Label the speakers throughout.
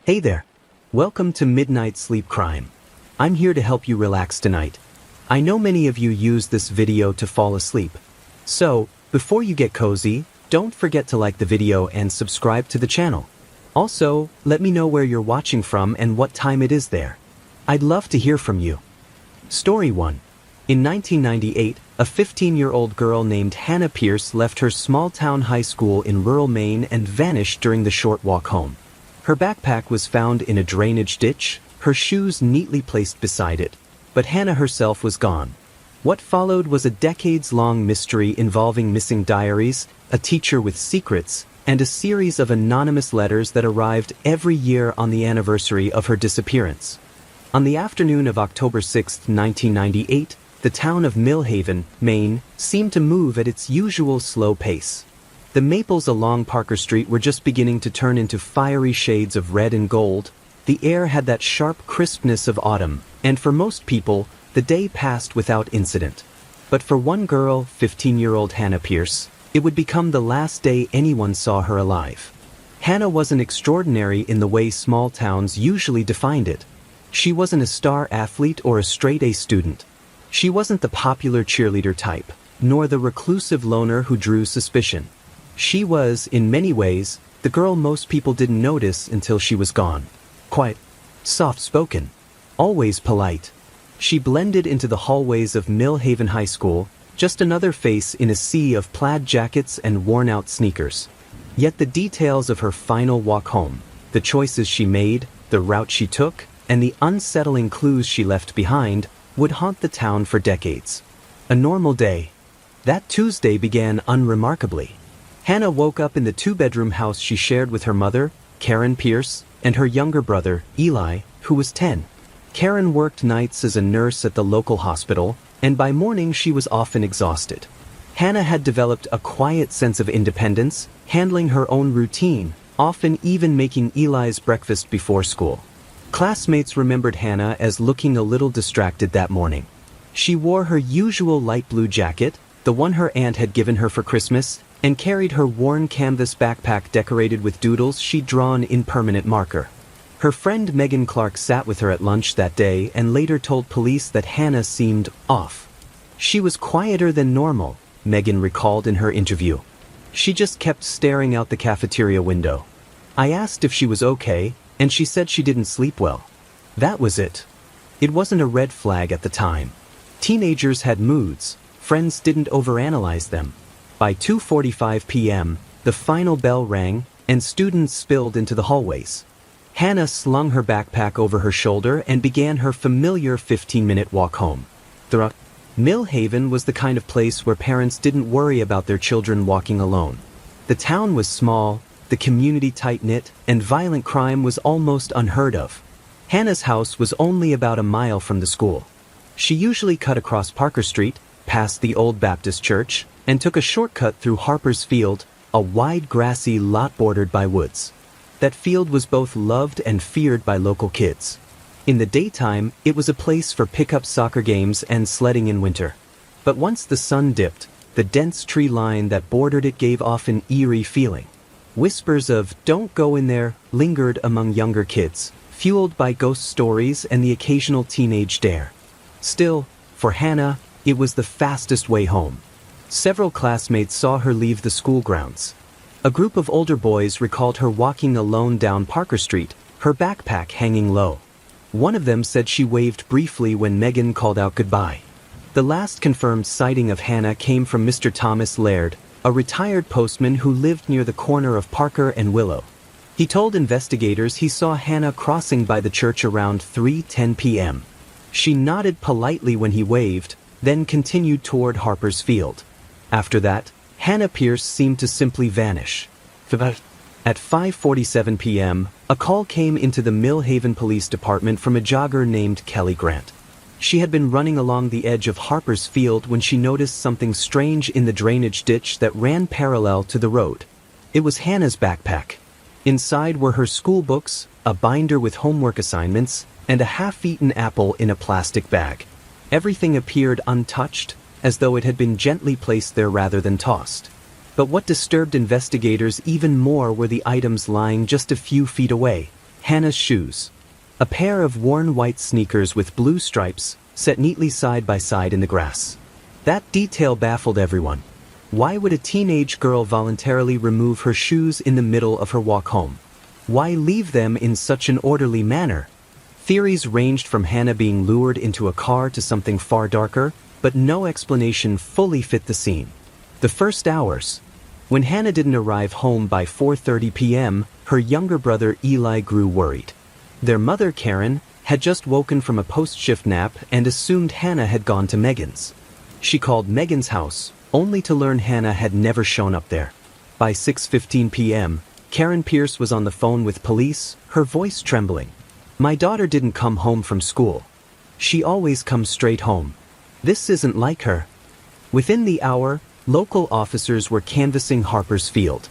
Speaker 1: Hey there. Welcome to Midnight Sleep Crime. I'm here to help you relax tonight. I know many of you use this video to fall asleep. So, before you get cozy, don't forget to like the video and subscribe to the channel. Also, let me know where you're watching from and what time it is there. I'd love to hear from you. Story 1. In 1998, a 15-year-old girl named Hannah Pierce left her small-town high school in rural Maine and vanished during the short walk home. Her backpack was found in a drainage ditch, her shoes neatly placed beside it, but Hannah herself was gone. What followed was a decades-long mystery involving missing diaries, a teacher with secrets, and a series of anonymous letters that arrived every year on the anniversary of her disappearance. On the afternoon of October 6, 1998, the town of Millhaven, Maine, seemed to move at its usual slow pace. The maples along Parker Street were just beginning to turn into fiery shades of red and gold. The air had that sharp crispness of autumn, and for most people, the day passed without incident. But for one girl, 15-year-old Hannah Pierce, it would become the last day anyone saw her alive. Hannah wasn't extraordinary in the way small towns usually defined it. She wasn't a star athlete or a straight-A student. She wasn't the popular cheerleader type, nor the reclusive loner who drew suspicion. She was, in many ways, the girl most people didn't notice until she was gone. Quiet, soft-spoken, always polite. She blended into the hallways of Millhaven High School, just another face in a sea of plaid jackets and worn-out sneakers. Yet the details of her final walk home, the choices she made, the route she took, and the unsettling clues she left behind would haunt the town for decades. A normal day. That Tuesday began unremarkably. Hannah woke up in the two-bedroom house she shared with her mother, Karen Pierce, and her younger brother, Eli, who was 10. Karen worked nights as a nurse at the local hospital, and by morning she was often exhausted. Hannah had developed a quiet sense of independence, handling her own routine, often even making Eli's breakfast before school. Classmates remembered Hannah as looking a little distracted that morning. She wore her usual light blue jacket, the one her aunt had given her for Christmas, and carried her worn canvas backpack decorated with doodles she'd drawn in permanent marker. Her friend Megan Clark sat with her at lunch that day and later told police that Hannah seemed off. She was quieter than normal, Megan recalled in her interview. She just kept staring out the cafeteria window. I asked if she was okay, and she said she didn't sleep well. That was it. It wasn't a red flag at the time. Teenagers had moods. Friends didn't overanalyze them. By 2:45 p.m., the final bell rang, and students spilled into the hallways. Hannah slung her backpack over her shoulder and began her familiar 15-minute walk home. Millhaven was the kind of place where parents didn't worry about their children walking alone. The town was small, the community tight-knit, and violent crime was almost unheard of. Hannah's house was only about a mile from the school. She usually cut across Parker Street, past the old Baptist church, and took a shortcut through Harper's Field, a wide grassy lot bordered by woods. That field was both loved and feared by local kids. In the daytime, it was a place for pickup soccer games and sledding in winter. But once the sun dipped, the dense tree line that bordered it gave off an eerie feeling. Whispers of "don't go in there" lingered among younger kids, fueled by ghost stories and the occasional teenage dare. Still, for Hannah, it was the fastest way home. Several classmates saw her leave the school grounds. A group of older boys recalled her walking alone down Parker Street, her backpack hanging low. One of them said she waved briefly when Megan called out goodbye. The last confirmed sighting of Hannah came from Mr. Thomas Laird, a retired postman who lived near the corner of Parker and Willow. He told investigators he saw Hannah crossing by the church around 3:10 p.m. She nodded politely when he waved, then continued toward Harper's Field. After that, Hannah Pierce seemed to simply vanish. At 5:47 p.m., a call came into the Millhaven Police Department from a jogger named Kelly Grant. She had been running along the edge of Harper's Field when she noticed something strange in the drainage ditch that ran parallel to the road. It was Hannah's backpack. Inside were her school books, a binder with homework assignments, and a half-eaten apple in a plastic bag. Everything appeared untouched, as though it had been gently placed there rather than tossed. But what disturbed investigators even more were the items lying just a few feet away, Hannah's shoes. A pair of worn white sneakers with blue stripes, set neatly side by side in the grass. That detail baffled everyone. Why would a teenage girl voluntarily remove her shoes in the middle of her walk home? Why leave them in such an orderly manner? Theories ranged from Hannah being lured into a car to something far darker, but no explanation fully fit the scene. The first hours. When Hannah didn't arrive home by 4:30 p.m., her younger brother Eli grew worried. Their mother, Karen, had just woken from a post-shift nap and assumed Hannah had gone to Megan's. She called Megan's house, only to learn Hannah had never shown up there. By 6:15 p.m., Karen Pierce was on the phone with police, her voice trembling. "My daughter didn't come home from school. She always comes straight home. This isn't like her." Within the hour, local officers were canvassing Harper's Field.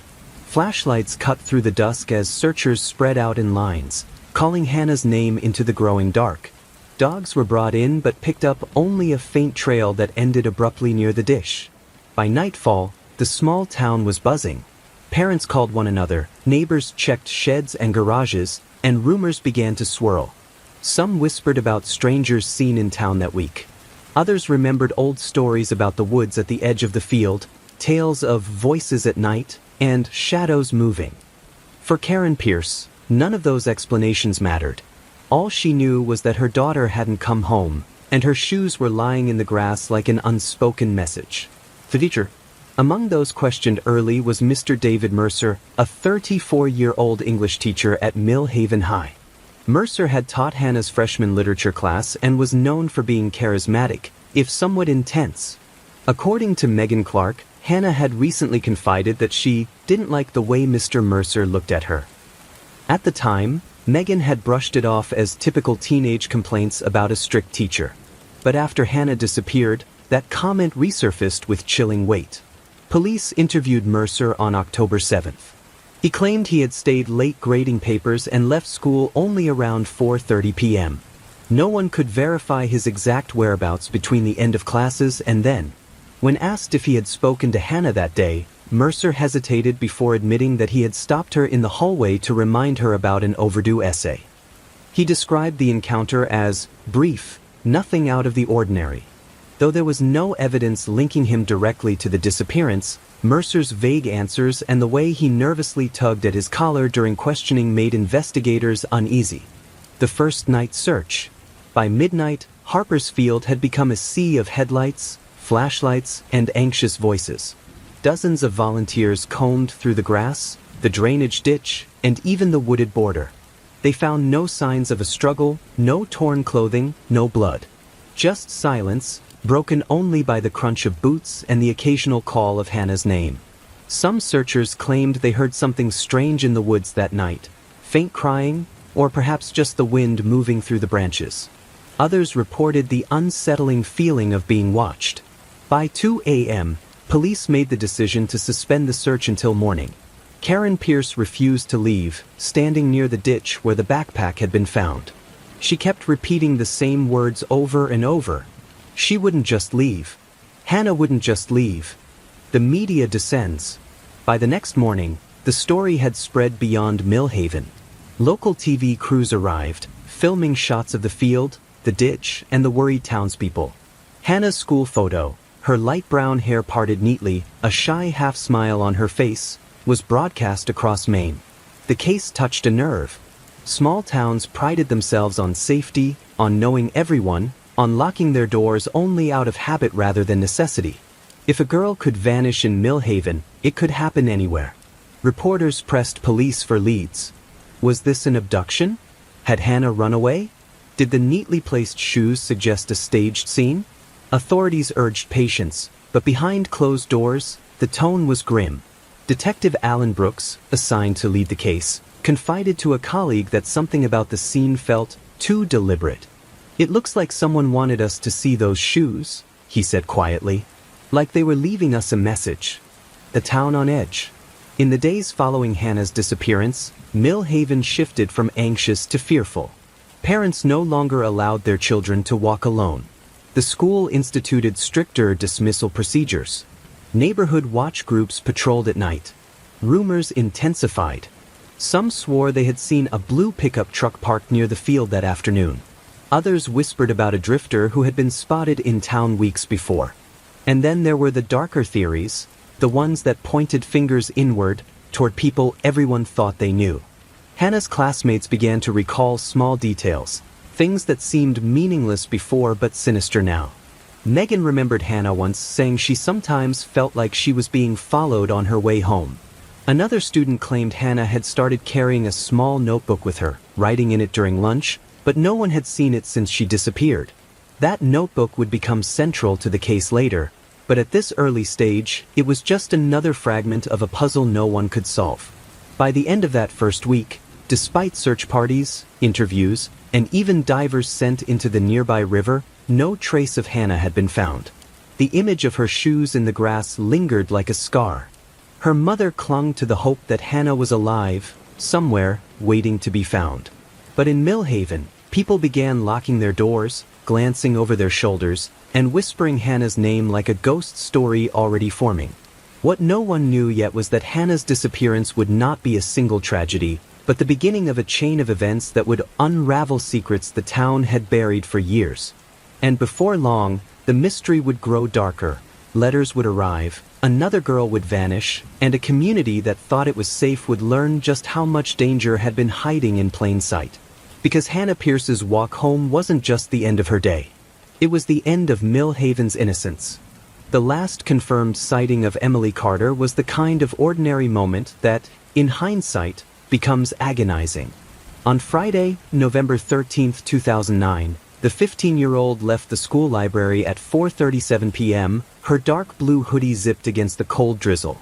Speaker 1: Flashlights cut through the dusk as searchers spread out in lines, calling Hannah's name into the growing dark. Dogs were brought in but picked up only a faint trail that ended abruptly near the dish. By nightfall, the small town was buzzing. Parents called one another, neighbors checked sheds and garages, and rumors began to swirl. Some whispered about strangers seen in town that week. Others remembered old stories about the woods at the edge of the field, tales of voices at night, and shadows moving. For Karen Pierce, none of those explanations mattered. All she knew was that her daughter hadn't come home, and her shoes were lying in the grass like an unspoken message. The teacher. Among those questioned early was Mr. David Mercer, a 34-year-old English teacher at Mill Haven High. Mercer had taught Hannah's freshman literature class and was known for being charismatic, if somewhat intense. According to Megan Clark, Hannah had recently confided that she didn't like the way Mr. Mercer looked at her. At the time, Megan had brushed it off as typical teenage complaints about a strict teacher. But after Hannah disappeared, that comment resurfaced with chilling weight. Police interviewed Mercer on October 7th. He claimed he had stayed late grading papers and left school only around 4:30 p.m. No one could verify his exact whereabouts between the end of classes and then. When asked if he had spoken to Hannah that day, Mercer hesitated before admitting that he had stopped her in the hallway to remind her about an overdue essay. He described the encounter as brief, nothing out of the ordinary. Though there was no evidence linking him directly to the disappearance, Mercer's vague answers and the way he nervously tugged at his collar during questioning made investigators uneasy. The first night search. By midnight, Harper's Field had become a sea of headlights, flashlights, and anxious voices. Dozens of volunteers combed through the grass, the drainage ditch, and even the wooded border. They found no signs of a struggle, no torn clothing, no blood. Just silence, broken only by the crunch of boots and the occasional call of Hannah's name. Some searchers claimed they heard something strange in the woods that night, faint crying, or perhaps just the wind moving through the branches. Others reported the unsettling feeling of being watched. By 2 a.m., police made the decision to suspend the search until morning. Karen Pierce refused to leave, standing near the ditch where the backpack had been found. She kept repeating the same words over and over. She wouldn't just leave. Hannah wouldn't just leave. The media descends. By the next morning, the story had spread beyond Mill Haven. Local TV crews arrived, filming shots of the field, the ditch, and the worried townspeople. Hannah's school photo, her light brown hair parted neatly, a shy half-smile on her face, was broadcast across Maine. The case touched a nerve. Small towns prided themselves on safety, on knowing everyone, on locking their doors only out of habit rather than necessity. If a girl could vanish in Mill Haven, it could happen anywhere. Reporters pressed police for leads. Was this an abduction? Had Hannah run away? Did the neatly placed shoes suggest a staged scene? Authorities urged patience, but behind closed doors, the tone was grim. Detective Alan Brooks, assigned to lead the case, confided to a colleague that something about the scene felt too deliberate. "It looks like someone wanted us to see those shoes," he said quietly. "Like they were leaving us a message." The town on edge. In the days following Hannah's disappearance, Mill Haven shifted from anxious to fearful. Parents no longer allowed their children to walk alone. The school instituted stricter dismissal procedures. Neighborhood watch groups patrolled at night. Rumors intensified. Some swore they had seen a blue pickup truck parked near the field that afternoon. Others whispered about a drifter who had been spotted in town weeks before. And then there were the darker theories, the ones that pointed fingers inward, toward people everyone thought they knew. Hannah's classmates began to recall small details, things that seemed meaningless before but sinister now. Megan remembered Hannah once saying she sometimes felt like she was being followed on her way home. Another student claimed Hannah had started carrying a small notebook with her, writing in it during lunch, but no one had seen it since she disappeared. That notebook would become central to the case later, but at this early stage, it was just another fragment of a puzzle no one could solve. By the end of that first week, despite search parties, interviews, and even divers sent into the nearby river, no trace of Hannah had been found. The image of her shoes in the grass lingered like a scar. Her mother clung to the hope that Hannah was alive, somewhere, waiting to be found. But in Millhaven, people began locking their doors, glancing over their shoulders, and whispering Hannah's name like a ghost story already forming. What no one knew yet was that Hannah's disappearance would not be a single tragedy, but the beginning of a chain of events that would unravel secrets the town had buried for years. And before long, the mystery would grow darker. Letters would arrive, another girl would vanish, and a community that thought it was safe would learn just how much danger had been hiding in plain sight. Because Hannah Pierce's walk home wasn't just the end of her day. It was the end of Millhaven's innocence. The last confirmed sighting of Emily Carter was the kind of ordinary moment that, in hindsight, becomes agonizing. On Friday, November 13, 2009, the 15-year-old left the school library at 4:37 p.m., her dark blue hoodie zipped against the cold drizzle.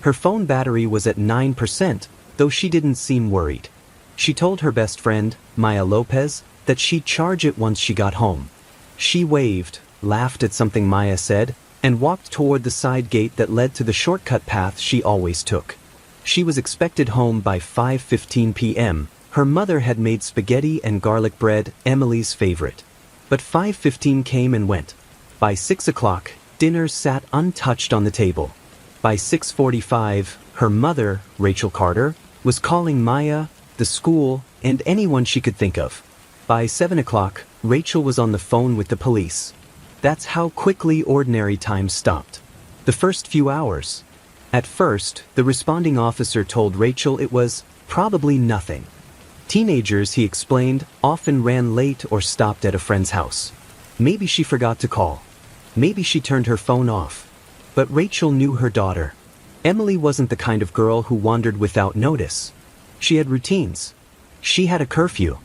Speaker 1: Her phone battery was at 9%, though she didn't seem worried. She told her best friend, Maya Lopez, that she'd charge it once she got home. She waved, laughed at something Maya said, and walked toward the side gate that led to the shortcut path she always took. She was expected home by 5:15 p.m., Her mother had made spaghetti and garlic bread, Emily's favorite. But 5:15 came and went. By 6 o'clock, dinner sat untouched on the table. By 6:45, her mother, Rachel Carter, was calling Maya, the school, and anyone she could think of. By 7 o'clock, Rachel was on the phone with the police. That's how quickly ordinary time stopped. The first few hours. At first, the responding officer told Rachel it was probably nothing. Teenagers, he explained, often ran late or stopped at a friend's house. Maybe she forgot to call. Maybe she turned her phone off. But Rachel knew her daughter. Emily wasn't the kind of girl who wandered without notice. She had routines. She had a curfew.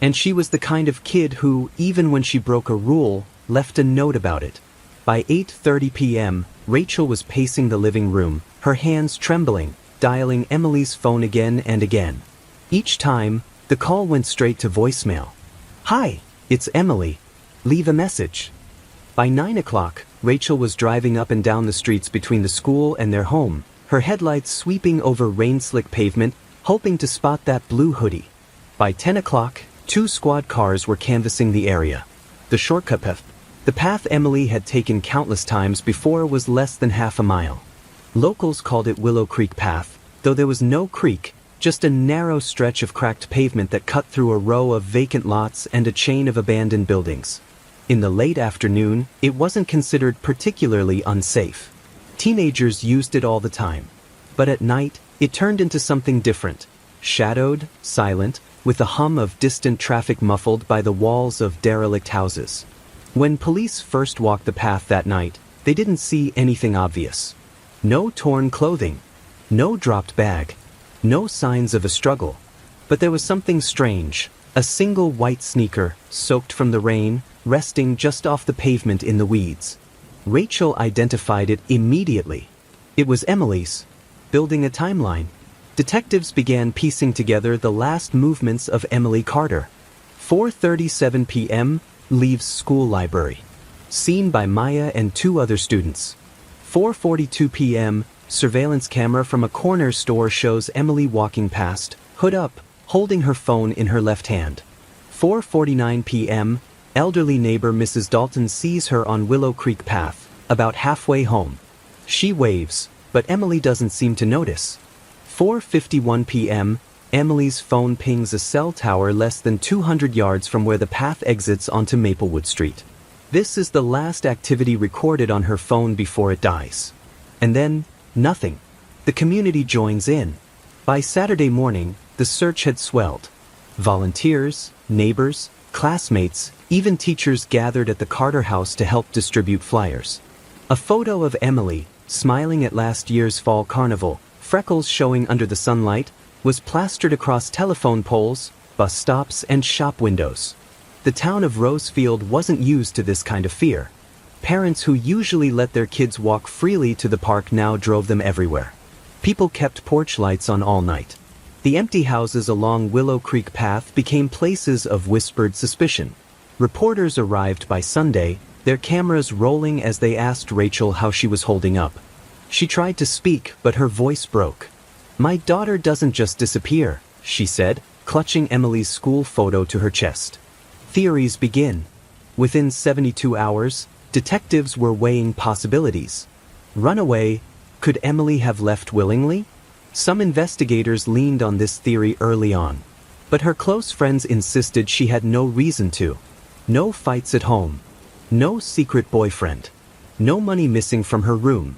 Speaker 1: And she was the kind of kid who, even when she broke a rule, left a note about it. By 8:30 p.m., Rachel was pacing the living room, her hands trembling, dialing Emily's phone again and again. Each time, the call went straight to voicemail. "Hi, it's Emily. Leave a message." By 9 o'clock, Rachel was driving up and down the streets between the school and their home, her headlights sweeping over rain-slick pavement, hoping to spot that blue hoodie. By 10 o'clock, 2 squad cars were canvassing the area. The shortcut path. The path Emily had taken countless times before was less than half a mile. Locals called it Willow Creek Path, though there was no creek, just a narrow stretch of cracked pavement that cut through a row of vacant lots and a chain of abandoned buildings. In the late afternoon, it wasn't considered particularly unsafe. Teenagers used it all the time. But at night, it turned into something different. Shadowed, silent, with the hum of distant traffic muffled by the walls of derelict houses. When police first walked the path that night, they didn't see anything obvious. No torn clothing. No dropped bag. No signs of a struggle. But there was something strange. A single white sneaker, soaked from the rain, resting just off the pavement in the weeds. Rachel identified it immediately. It was Emily's. Building a timeline. Detectives began piecing together the last movements of Emily Carter. 4:37 p.m., leaves school library. Seen by Maya and 2 other students. 4:42 p.m., surveillance camera from a corner store shows Emily walking past, hood up, holding her phone in her left hand. 4:49 p.m., elderly neighbor Mrs. Dalton sees her on Willow Creek Path, about halfway home. She waves, but Emily doesn't seem to notice. 4:51 p.m., Emily's phone pings a cell tower less than 200 yards from where the path exits onto Maplewood Street. This is the last activity recorded on her phone before it dies. And then, nothing. The community joins in. By Saturday morning, the search had swelled. Volunteers, neighbors, classmates, even teachers gathered at the Carter house to help distribute flyers. A photo of Emily, smiling at last year's fall carnival, freckles showing under the sunlight, was plastered across telephone poles, bus stops, and shop windows. The town of Rosefield wasn't used to this kind of fear. Parents who usually let their kids walk freely to the park now drove them everywhere. People kept porch lights on all night. The empty houses along Willow Creek Path became places of whispered suspicion. Reporters arrived by Sunday, their cameras rolling as they asked Rachel how she was holding up. She tried to speak, but her voice broke. "My daughter doesn't just disappear," she said, clutching Emily's school photo to her chest. Theories begin. Within 72 hours, detectives were weighing possibilities. Runaway? Could Emily have left willingly? Some investigators leaned on this theory early on. But her close friends insisted she had no reason to. No fights at home. No secret boyfriend. No money missing from her room.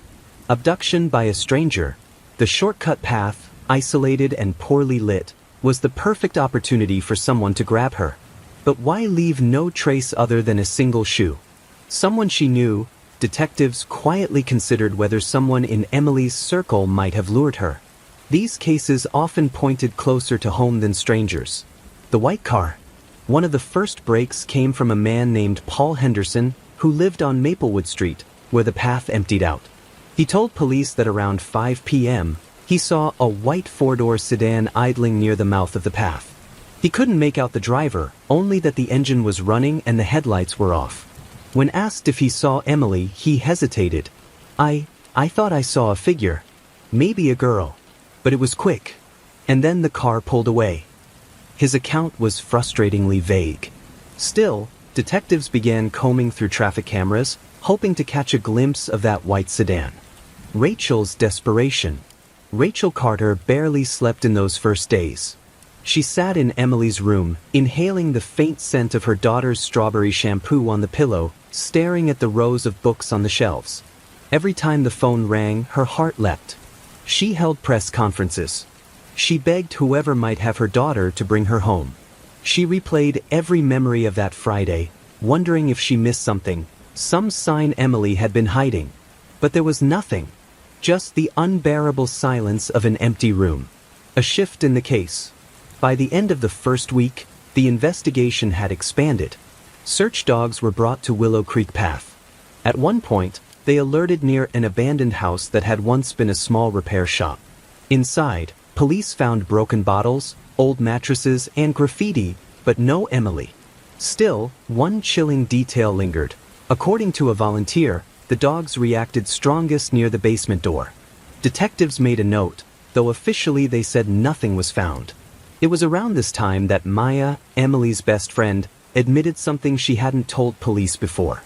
Speaker 1: Abduction by a stranger. The shortcut path, isolated and poorly lit, was the perfect opportunity for someone to grab her. But why leave no trace other than a single shoe? Someone she knew. Detectives quietly considered whether someone in Emily's circle might have lured her. These cases often pointed closer to home than strangers. The white car. One of the first breaks came from a man named Paul Henderson, who lived on Maplewood Street, where the path emptied out. He told police that around 5 p.m., he saw a white four-door sedan idling near the mouth of the path. He couldn't make out the driver, only that the engine was running and the headlights were off. When asked if he saw Emily, he hesitated. I thought I saw a figure. Maybe a girl. But it was quick. And then the car pulled away. His account was frustratingly vague. Still, detectives began combing through traffic cameras, hoping to catch a glimpse of that white sedan. Rachel's desperation. Rachel Carter barely slept in those first days. She sat in Emily's room, inhaling the faint scent of her daughter's strawberry shampoo on the pillow, staring at the rows of books on the shelves. Every time the phone rang, her heart leapt. She held press conferences. She begged whoever might have her daughter to bring her home. She replayed every memory of that Friday, wondering if she missed something, some sign Emily had been hiding. But there was nothing. Just the unbearable silence of an empty room. A shift in the case. By the end of the first week, the investigation had expanded. Search dogs were brought to Willow Creek Path. At one point, they alerted near an abandoned house that had once been a small repair shop. Inside, police found broken bottles, old mattresses, and graffiti, but no Emily. Still, one chilling detail lingered. According to a volunteer, the dogs reacted strongest near the basement door. Detectives made a note, though officially they said nothing was found. It was around this time that Maya, Emily's best friend, admitted something she hadn't told police before.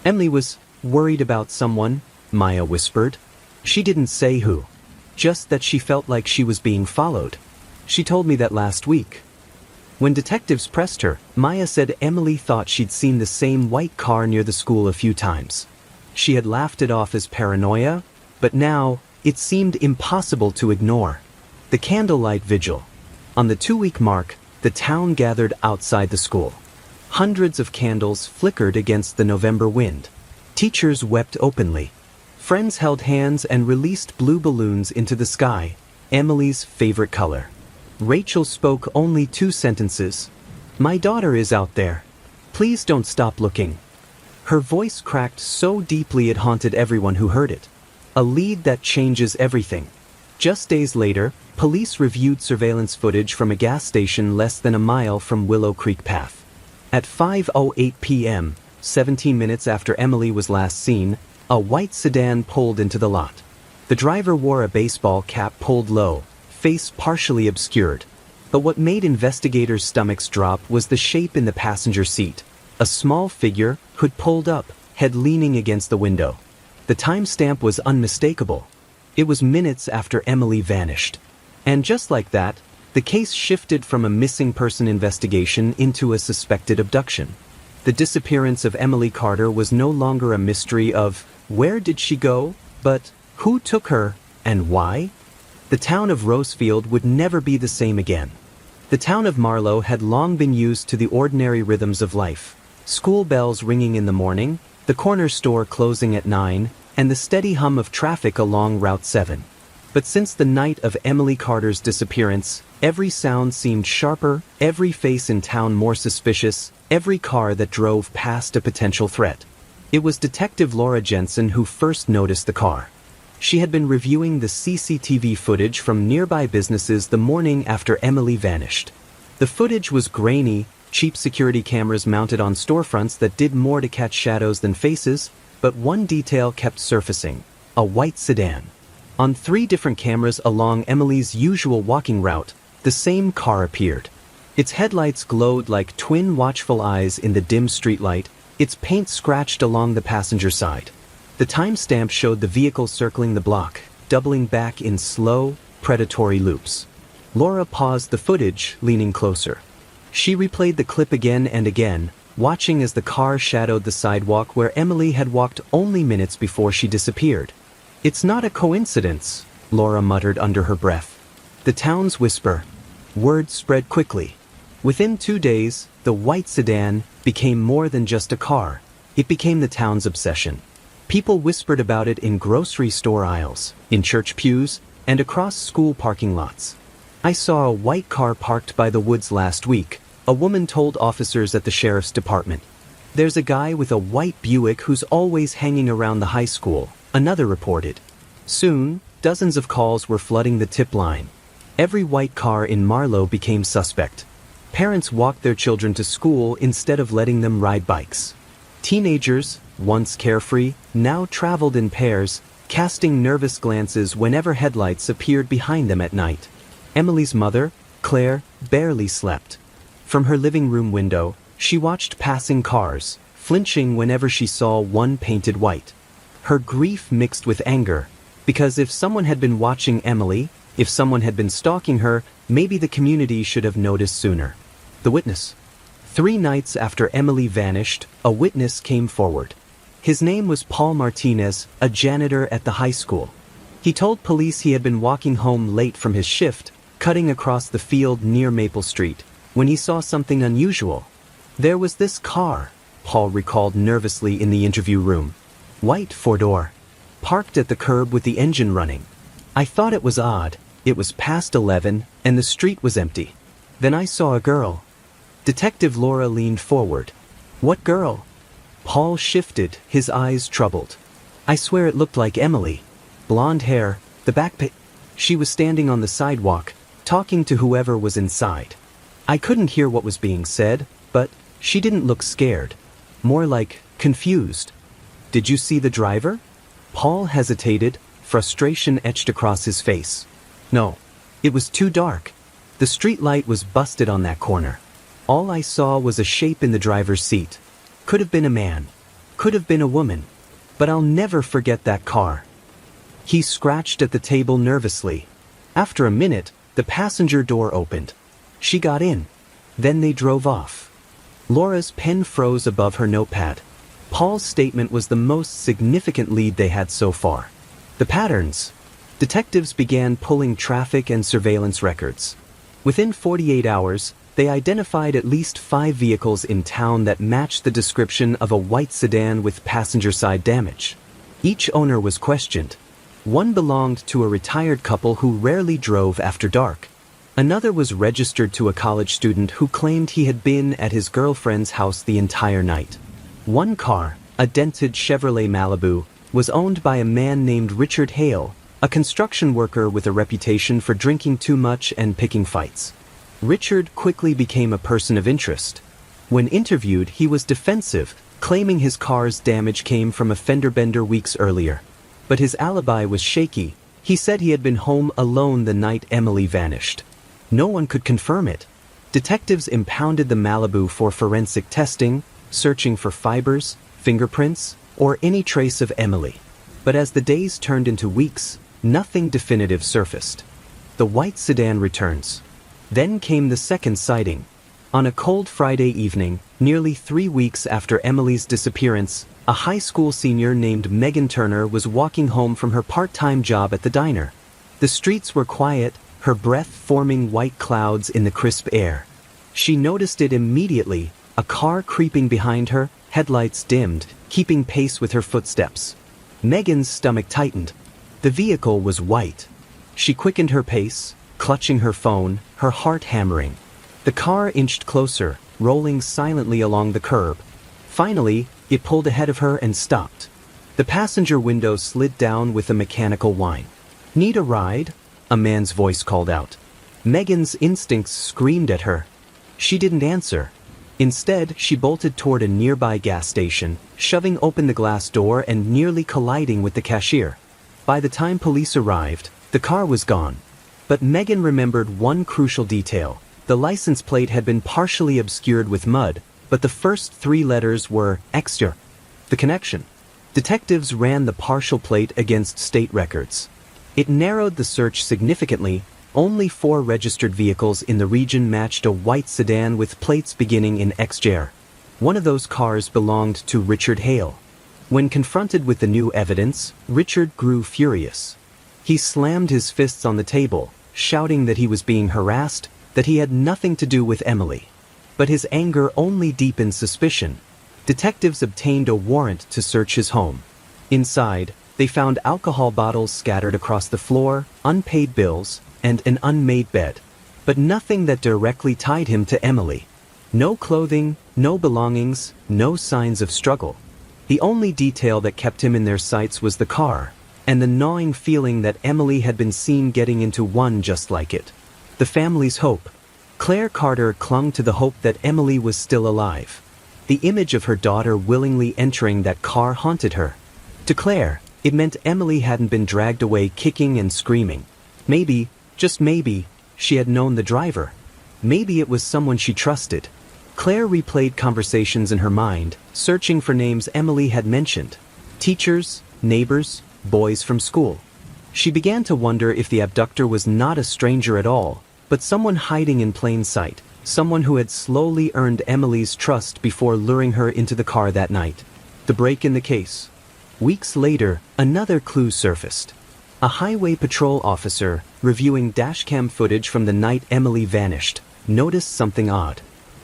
Speaker 1: Emily was worried about someone, Maya whispered. She didn't say who. Just that she felt like she was being followed. She told me that last week. When detectives pressed her, Maya said Emily thought she'd seen the same white car near the school a few times. She had laughed it off as paranoia, but now, it seemed impossible to ignore. The candlelight vigil. On the 2-week mark, the town gathered outside the school. Hundreds of candles flickered against the November wind. Teachers wept openly. Friends held hands and released blue balloons into the sky, Emily's favorite color. Rachel spoke only 2 sentences. "My daughter is out there. Please don't stop looking." Her voice cracked so deeply it haunted everyone who heard it. A lead that changes everything. Just days later, police reviewed surveillance footage from a gas station less than a mile from Willow Creek Path. At 5:08 p.m., 17 minutes after Emily was last seen, a white sedan pulled into the lot. The driver wore a baseball cap pulled low, face partially obscured. But what made investigators' stomachs drop was the shape in the passenger seat. A small figure, hood pulled up, head leaning against the window. The timestamp was unmistakable. It was minutes after Emily vanished. And just like that, The case shifted from a missing person investigation into a suspected abduction. The disappearance of Emily Carter was no longer a mystery of where did she go, but who took her and why? The town of Rosefield would never be the same again. The town of Marlow had long been used to the ordinary rhythms of life. School bells ringing in the morning, the corner store closing at 9, and the steady hum of traffic along Route 7. But since the night of Emily Carter's disappearance, every sound seemed sharper, every face in town more suspicious, every car that drove past a potential threat. It was Detective Laura Jensen who first noticed the car. She had been reviewing the CCTV footage from nearby businesses the morning after Emily vanished. The footage was grainy, cheap security cameras mounted on storefronts that did more to catch shadows than faces, but one detail kept surfacing: a white sedan. On 3 different cameras along Emily's usual walking route, the same car appeared. Its headlights glowed like twin watchful eyes in the dim streetlight, its paint scratched along the passenger side. The timestamp showed the vehicle circling the block, doubling back in slow, predatory loops. Laura paused the footage, leaning closer. She replayed the clip again and again, watching as the car shadowed the sidewalk where Emily had walked only minutes before she disappeared. "It's not a coincidence," Laura muttered under her breath. The town's whisper. Word spread quickly. Within 2 days, the white sedan became more than just a car. It became the town's obsession. People whispered about it in grocery store aisles, in church pews, and across school parking lots. "I saw a white car parked by the woods last week," a woman told officers at the sheriff's department. "There's a guy with a white Buick who's always hanging around the high school," another reported. Soon, dozens of calls were flooding the tip line. Every white car in Marlow became suspect. Parents walked their children to school instead of letting them ride bikes. Teenagers, once carefree, now traveled in pairs, casting nervous glances whenever headlights appeared behind them at night. Emily's mother, Claire, barely slept. From her living room window, she watched passing cars, flinching whenever she saw one painted white. Her grief mixed with anger, because if someone had been watching Emily, if someone had been stalking her, maybe the community should have noticed sooner. The witness. 3 nights after Emily vanished, a witness came forward. His name was Paul Martinez, a janitor at the high school. He told police he had been walking home late from his shift, cutting across the field near Maple Street, when he saw something unusual. "There was this car," Paul recalled nervously in the interview room. "White 4-door. Parked at the curb with the engine running. I thought it was odd. It was past 11, and the street was empty. Then I saw a girl." Detective Laura leaned forward. "What girl?" Paul shifted, his eyes troubled. "I swear it looked like Emily. Blonde hair, the She was standing on the sidewalk, talking to whoever was inside. I couldn't hear what was being said, but she didn't look scared. More like confused." "Did you see the driver?" Paul hesitated, frustration etched across his face. "No. It was too dark. The street light was busted on that corner. All I saw was a shape in the driver's seat. Could have been a man. Could have been a woman. But I'll never forget that car." He scratched at the table nervously. After a minute, the passenger door opened. She got in. Then they drove off. Laura's pen froze above her notepad. Paul's statement was the most significant lead they had so far. The patterns. Detectives began pulling traffic and surveillance records. Within 48 hours, they identified at least 5 vehicles in town that matched the description of a white sedan with passenger side damage. Each owner was questioned. One belonged to a retired couple who rarely drove after dark. Another was registered to a college student who claimed he had been at his girlfriend's house the entire night. One car, a dented Chevrolet Malibu, was owned by a man named Richard Hale, a construction worker with a reputation for drinking too much and picking fights. Richard quickly became a person of interest. When interviewed, he was defensive, claiming his car's damage came from a fender bender weeks earlier. But his alibi was shaky. He said he had been home alone the night Emily vanished. No one could confirm it. Detectives impounded the Malibu for forensic testing, searching for fibers, fingerprints, or any trace of Emily. But as the days turned into weeks, nothing definitive surfaced. The white sedan returns. Then came the second sighting. On a cold Friday evening, nearly 3 weeks after Emily's disappearance, a high school senior named Megan Turner was walking home from her part-time job at the diner. The streets were quiet, her breath forming white clouds in the crisp air. She noticed it immediately, a car creeping behind her, headlights dimmed, keeping pace with her footsteps. Megan's stomach tightened. The vehicle was white. She quickened her pace, clutching her phone, her heart hammering. The car inched closer, rolling silently along the curb. Finally, it pulled ahead of her and stopped. The passenger window slid down with a mechanical whine. "Need a ride?" a man's voice called out. Megan's instincts screamed at her. She didn't answer. Instead, she bolted toward a nearby gas station, shoving open the glass door and nearly colliding with the cashier. By the time police arrived, the car was gone. But Megan remembered one crucial detail. The license plate had been partially obscured with mud, but the first 3 letters were extra. The connection. Detectives ran the partial plate against state records. It narrowed the search significantly. Only 4 registered vehicles in the region matched a white sedan with plates beginning in XJR. One of those cars belonged to Richard Hale. When confronted with the new evidence, Richard grew furious. He slammed his fists on the table, shouting that he was being harassed, that he had nothing to do with Emily. But his anger only deepened suspicion. Detectives obtained a warrant to search his home. Inside, they found alcohol bottles scattered across the floor, unpaid bills, and an unmade bed. But nothing that directly tied him to Emily. No clothing, no belongings, no signs of struggle. The only detail that kept him in their sights was the car, and the gnawing feeling that Emily had been seen getting into one just like it. The family's hope. Claire Carter clung to the hope that Emily was still alive. The image of her daughter willingly entering that car haunted her. To Claire, it meant Emily hadn't been dragged away kicking and screaming. Maybe, just maybe, she had known the driver. Maybe it was someone she trusted. Claire replayed conversations in her mind, searching for names Emily had mentioned. Teachers, neighbors, boys from school. She began to wonder if the abductor was not a stranger at all, but someone hiding in plain sight, someone who had slowly earned Emily's trust before luring her into the car that night. The break in the case. Weeks later, another clue surfaced. A highway patrol officer, reviewing dashcam footage from the night Emily vanished, noticed something odd.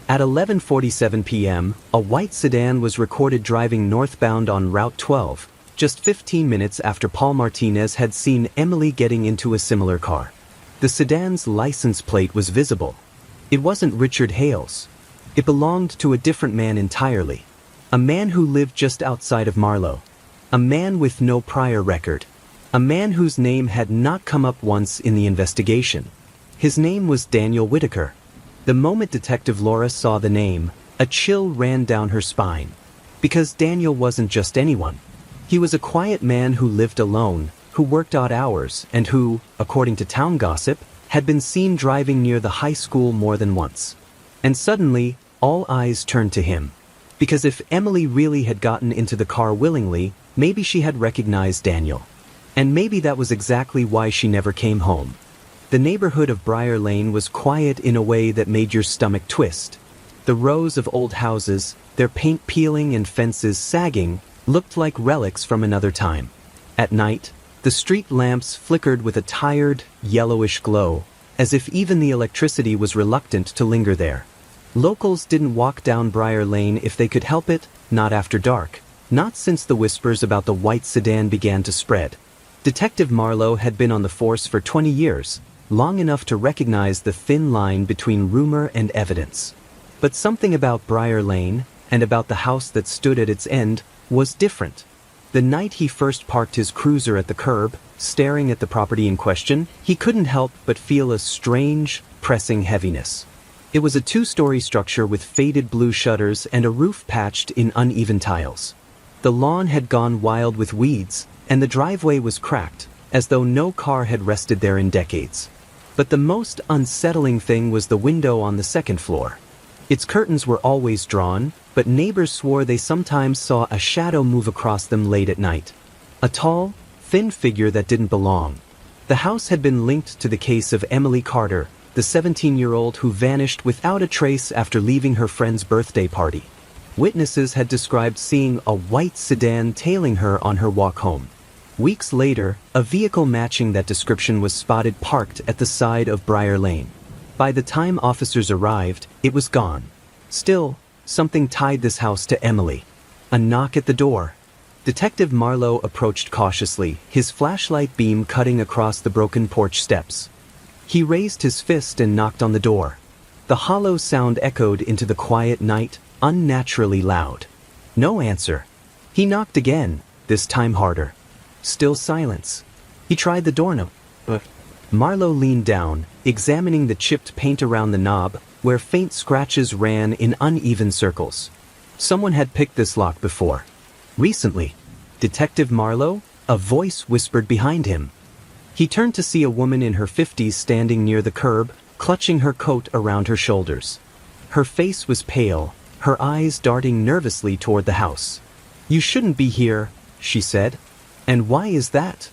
Speaker 1: At 11:47 p.m., a white sedan was recorded driving northbound on Route 12, just 15 minutes after Paul Martinez had seen Emily getting into a similar car. The sedan's license plate was visible. It wasn't Richard Hale's. It belonged to a different man entirely. A man who lived just outside of Marlow. A man with no prior record. A man whose name had not come up once in the investigation. His name was Daniel Whitaker. The moment Detective Laura saw the name, a chill ran down her spine. Because Daniel wasn't just anyone. He was a quiet man who lived alone, who worked odd hours, and who, according to town gossip, had been seen driving near the high school more than once. And suddenly, all eyes turned to him. Because if Emily really had gotten into the car willingly, maybe she had recognized Daniel. And maybe that was exactly why she never came home. The neighborhood of Briar Lane was quiet in a way that made your stomach twist. The rows of old houses, their paint peeling and fences sagging, looked like relics from another time. At night, the street lamps flickered with a tired, yellowish glow, as if even the electricity was reluctant to linger there. Locals didn't walk down Briar Lane if they could help it, not after dark, not since the whispers about the white sedan began to spread. Detective Marlowe had been on the force for 20 years, long enough to recognize the thin line between rumor and evidence. But something about Briar Lane, and about the house that stood at its end, was different. The night he first parked his cruiser at the curb, staring at the property in question, he couldn't help but feel a strange, pressing heaviness. It was a 2-story structure with faded blue shutters and a roof patched in uneven tiles. The lawn had gone wild with weeds, and the driveway was cracked, as though no car had rested there in decades. But the most unsettling thing was the window on the second floor. Its curtains were always drawn, but neighbors swore they sometimes saw a shadow move across them late at night. A tall, thin figure that didn't belong. The house had been linked to the case of Emily Carter, the 17-year-old who vanished without a trace after leaving her friend's birthday party. Witnesses had described seeing a white sedan tailing her on her walk home. Weeks later, a vehicle matching that description was spotted parked at the side of Briar Lane. By the time officers arrived, it was gone. Still, something tied this house to Emily. A knock at the door. Detective Marlowe approached cautiously, his flashlight beam cutting across the broken porch steps. He raised his fist and knocked on the door. The hollow sound echoed into the quiet night, unnaturally loud. No answer. He knocked again, this time harder. Still silence. He tried the doorknob, but Marlowe leaned down, examining the chipped paint around the knob, where faint scratches ran in uneven circles. Someone had picked this lock before. Recently. Detective Marlowe? A voice whispered behind him. He turned to see a woman in her 50s standing near the curb, clutching her coat around her shoulders. Her face was pale, her eyes darting nervously toward the house. "You shouldn't be here," she said. "And why is that?"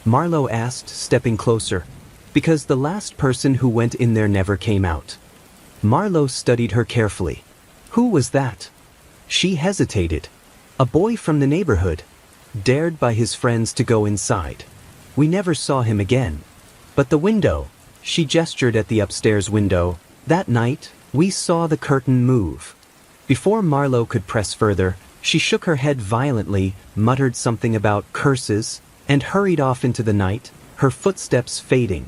Speaker 1: Marlowe asked, stepping closer. "Because the last person who went in there never came out." Marlowe studied her carefully. Who was that? She hesitated. A boy from the neighborhood, dared by his friends to go inside. "We never saw him again. But the window," she gestured at the upstairs window, "that night, we saw the curtain move." Before Marlowe could press further, she shook her head violently, muttered something about curses, and hurried off into the night, her footsteps fading.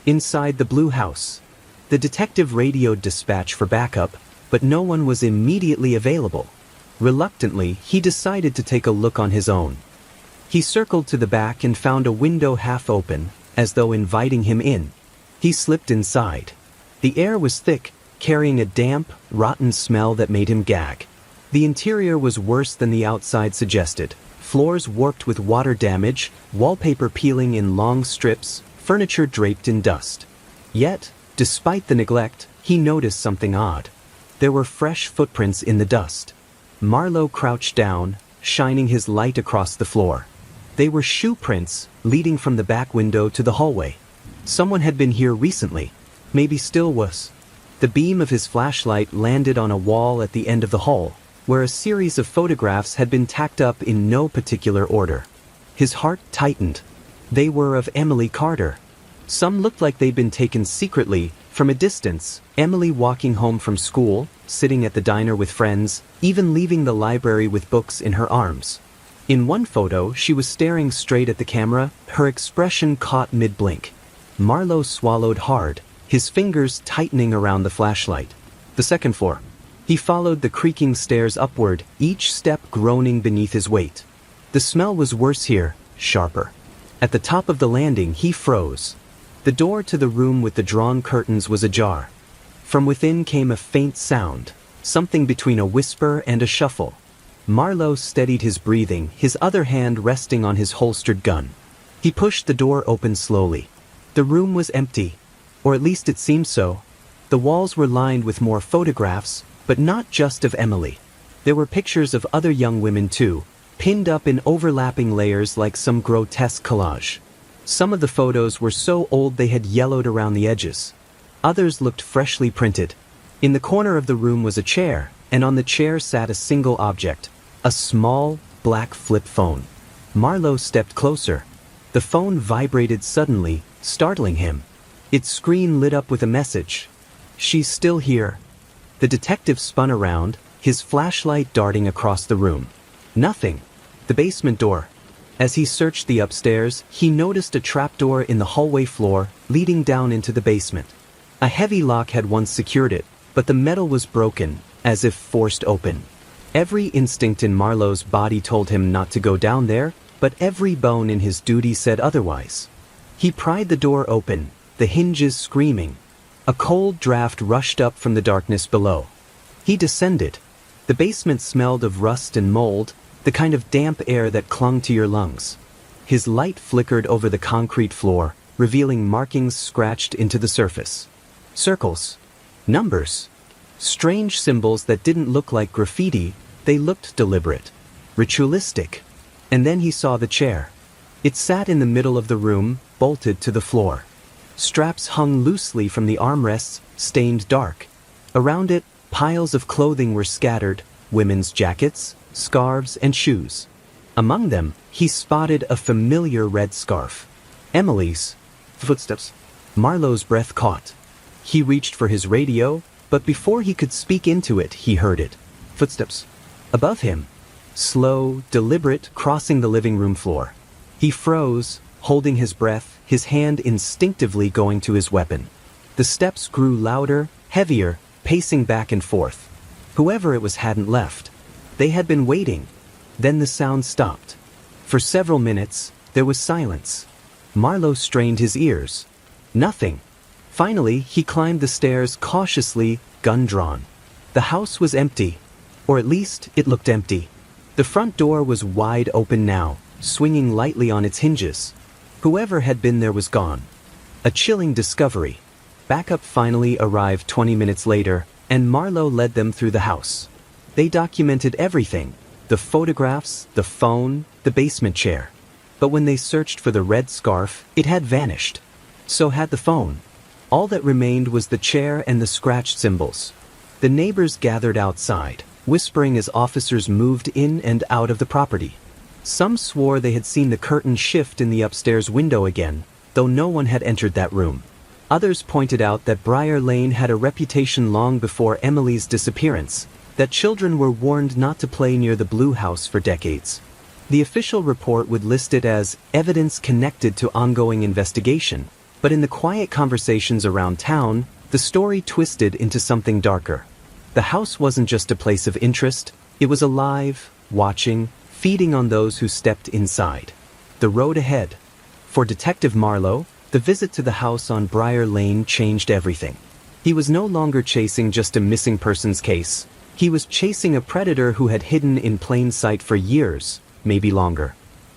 Speaker 1: Inside the blue house, the detective radioed dispatch for backup, but no one was immediately available. Reluctantly, he decided to take a look on his own. He circled to the back and found a window half open, as though inviting him in. He slipped inside. The air was thick, carrying a damp, rotten smell that made him gag. The interior was worse than the outside suggested. Floors warped with water damage, wallpaper peeling in long strips, furniture draped in dust. Yet, despite the neglect, he noticed something odd. There were fresh footprints in the dust. Marlowe crouched down, shining his light across the floor. They were shoe prints, leading from the back window to the hallway. Someone had been here recently. Maybe still was. The beam of his flashlight landed on a wall at the end of the hall, where a series of photographs had been tacked up in no particular order. His heart tightened. They were of Emily Carter. Some looked like they'd been taken secretly, from a distance, Emily walking home from school, sitting at the diner with friends, even leaving the library with books in her arms. In one photo, she was staring straight at the camera, her expression caught mid-blink. Marlowe swallowed hard, his fingers tightening around the flashlight. The second floor. He followed the creaking stairs upward, each step groaning beneath his weight. The smell was worse here, sharper. At the top of the landing, he froze. The door to the room with the drawn curtains was ajar. From within came a faint sound, something between a whisper and a shuffle. Marlowe steadied his breathing, his other hand resting on his holstered gun. He pushed the door open slowly. The room was empty, or at least it seemed so. The walls were lined with more photographs, but not just of Emily. There were pictures of other young women too, pinned up in overlapping layers like some grotesque collage. Some of the photos were so old they had yellowed around the edges. Others looked freshly printed. In the corner of the room was a chair, and on the chair sat a single object, a small, black flip phone. Marlowe stepped closer. The phone vibrated suddenly, startling him. Its screen lit up with a message. "She's still here." The detective spun around, his flashlight darting across the room. Nothing. The basement door. As he searched the upstairs, he noticed a trapdoor in the hallway floor, leading down into the basement. A heavy lock had once secured it, but the metal was broken, as if forced open. Every instinct in Marlowe's body told him not to go down there, but every bone in his duty said otherwise. He pried the door open, the hinges screaming. A cold draft rushed up from the darkness below. He descended. The basement smelled of rust and mold, the kind of damp air that clung to your lungs. His light flickered over the concrete floor, revealing markings scratched into the surface. Circles. Numbers. Strange symbols that didn't look like graffiti, they looked deliberate. Ritualistic. And then he saw the chair. It sat in the middle of the room, bolted to the floor. Straps hung loosely from the armrests, stained dark. Around it, piles of clothing were scattered, women's jackets, scarves, and shoes. Among them, he spotted a familiar red scarf. Emily's. Footsteps. Marlowe's breath caught. He reached for his radio, but before he could speak into it, he heard it. Footsteps. Above him. Slow, deliberate, crossing the living room floor. He froze, holding his breath, his hand instinctively going to his weapon. The steps grew louder, heavier, pacing back and forth. Whoever it was hadn't left. They had been waiting. Then the sound stopped. For several minutes, there was silence. Marlowe strained his ears. Nothing. Finally, he climbed the stairs cautiously, gun drawn. The house was empty. Or at least, it looked empty. The front door was wide open now, swinging lightly on its hinges. Whoever had been there was gone. A chilling discovery. Backup finally arrived 20 minutes later, and Marlowe led them through the house. They documented everything. The photographs, the phone, the basement chair. But when they searched for the red scarf, it had vanished. So had the phone. All that remained was the chair and the scratched symbols. The neighbors gathered outside, whispering as officers moved in and out of the property. Some swore they had seen the curtain shift in the upstairs window again, though no one had entered that room. Others pointed out that Briar Lane had a reputation long before Emily's disappearance, that children were warned not to play near the Blue House for decades. The official report would list it as evidence connected to ongoing investigation, but in the quiet conversations around town, the story twisted into something darker. The house wasn't just a place of interest, it was alive, watching, feeding on those who stepped inside. The road ahead. For Detective Marlowe, the visit to the house on Briar Lane changed everything. He was no longer chasing just a missing persons case. He was chasing a predator who had hidden in plain sight for years, maybe longer.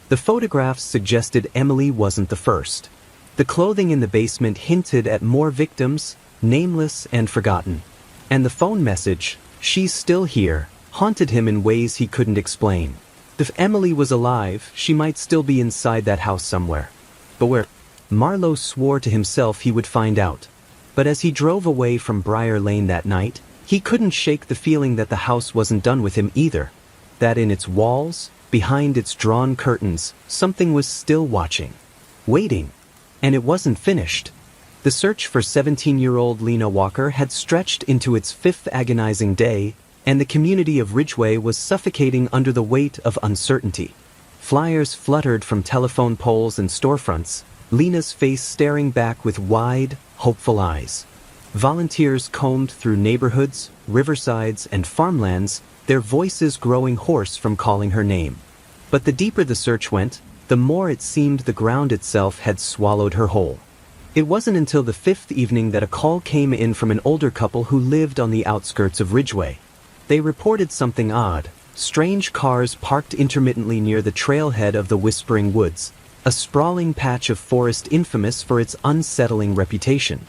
Speaker 1: The photographs suggested Emily wasn't the first. The clothing in the basement hinted at more victims, nameless and forgotten. And the phone message, "She's still here," haunted him in ways he couldn't explain. If Emily was alive, she might still be inside that house somewhere. But where? Marlowe swore to himself he would find out. But as he drove away from Briar Lane that night, he couldn't shake the feeling that the house wasn't done with him either. That in its walls, behind its drawn curtains, something was still watching. Waiting. And it wasn't finished. The search for 17-year-old Lena Walker had stretched into its fifth agonizing day, and the community of Ridgeway was suffocating under the weight of uncertainty. Flyers fluttered from telephone poles and storefronts, Lena's face staring back with wide, hopeful eyes. Volunteers combed through neighborhoods, riversides, and farmlands, their voices growing hoarse from calling her name. But the deeper the search went, the more it seemed the ground itself had swallowed her whole. It wasn't until the fifth evening that a call came in from an older couple who lived on the outskirts of Ridgeway. They reported something odd, strange cars parked intermittently near the trailhead of the Whispering Woods, a sprawling patch of forest infamous for its unsettling reputation.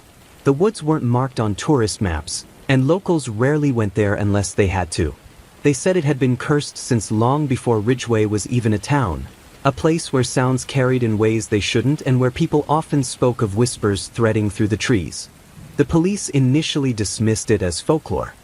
Speaker 1: The woods weren't marked on tourist maps, and locals rarely went there unless they had to. They said it had been cursed since long before Ridgeway was even a town, a place where sounds carried in ways they shouldn't and where people often spoke of whispers threading through the trees. The police initially dismissed it as folklore.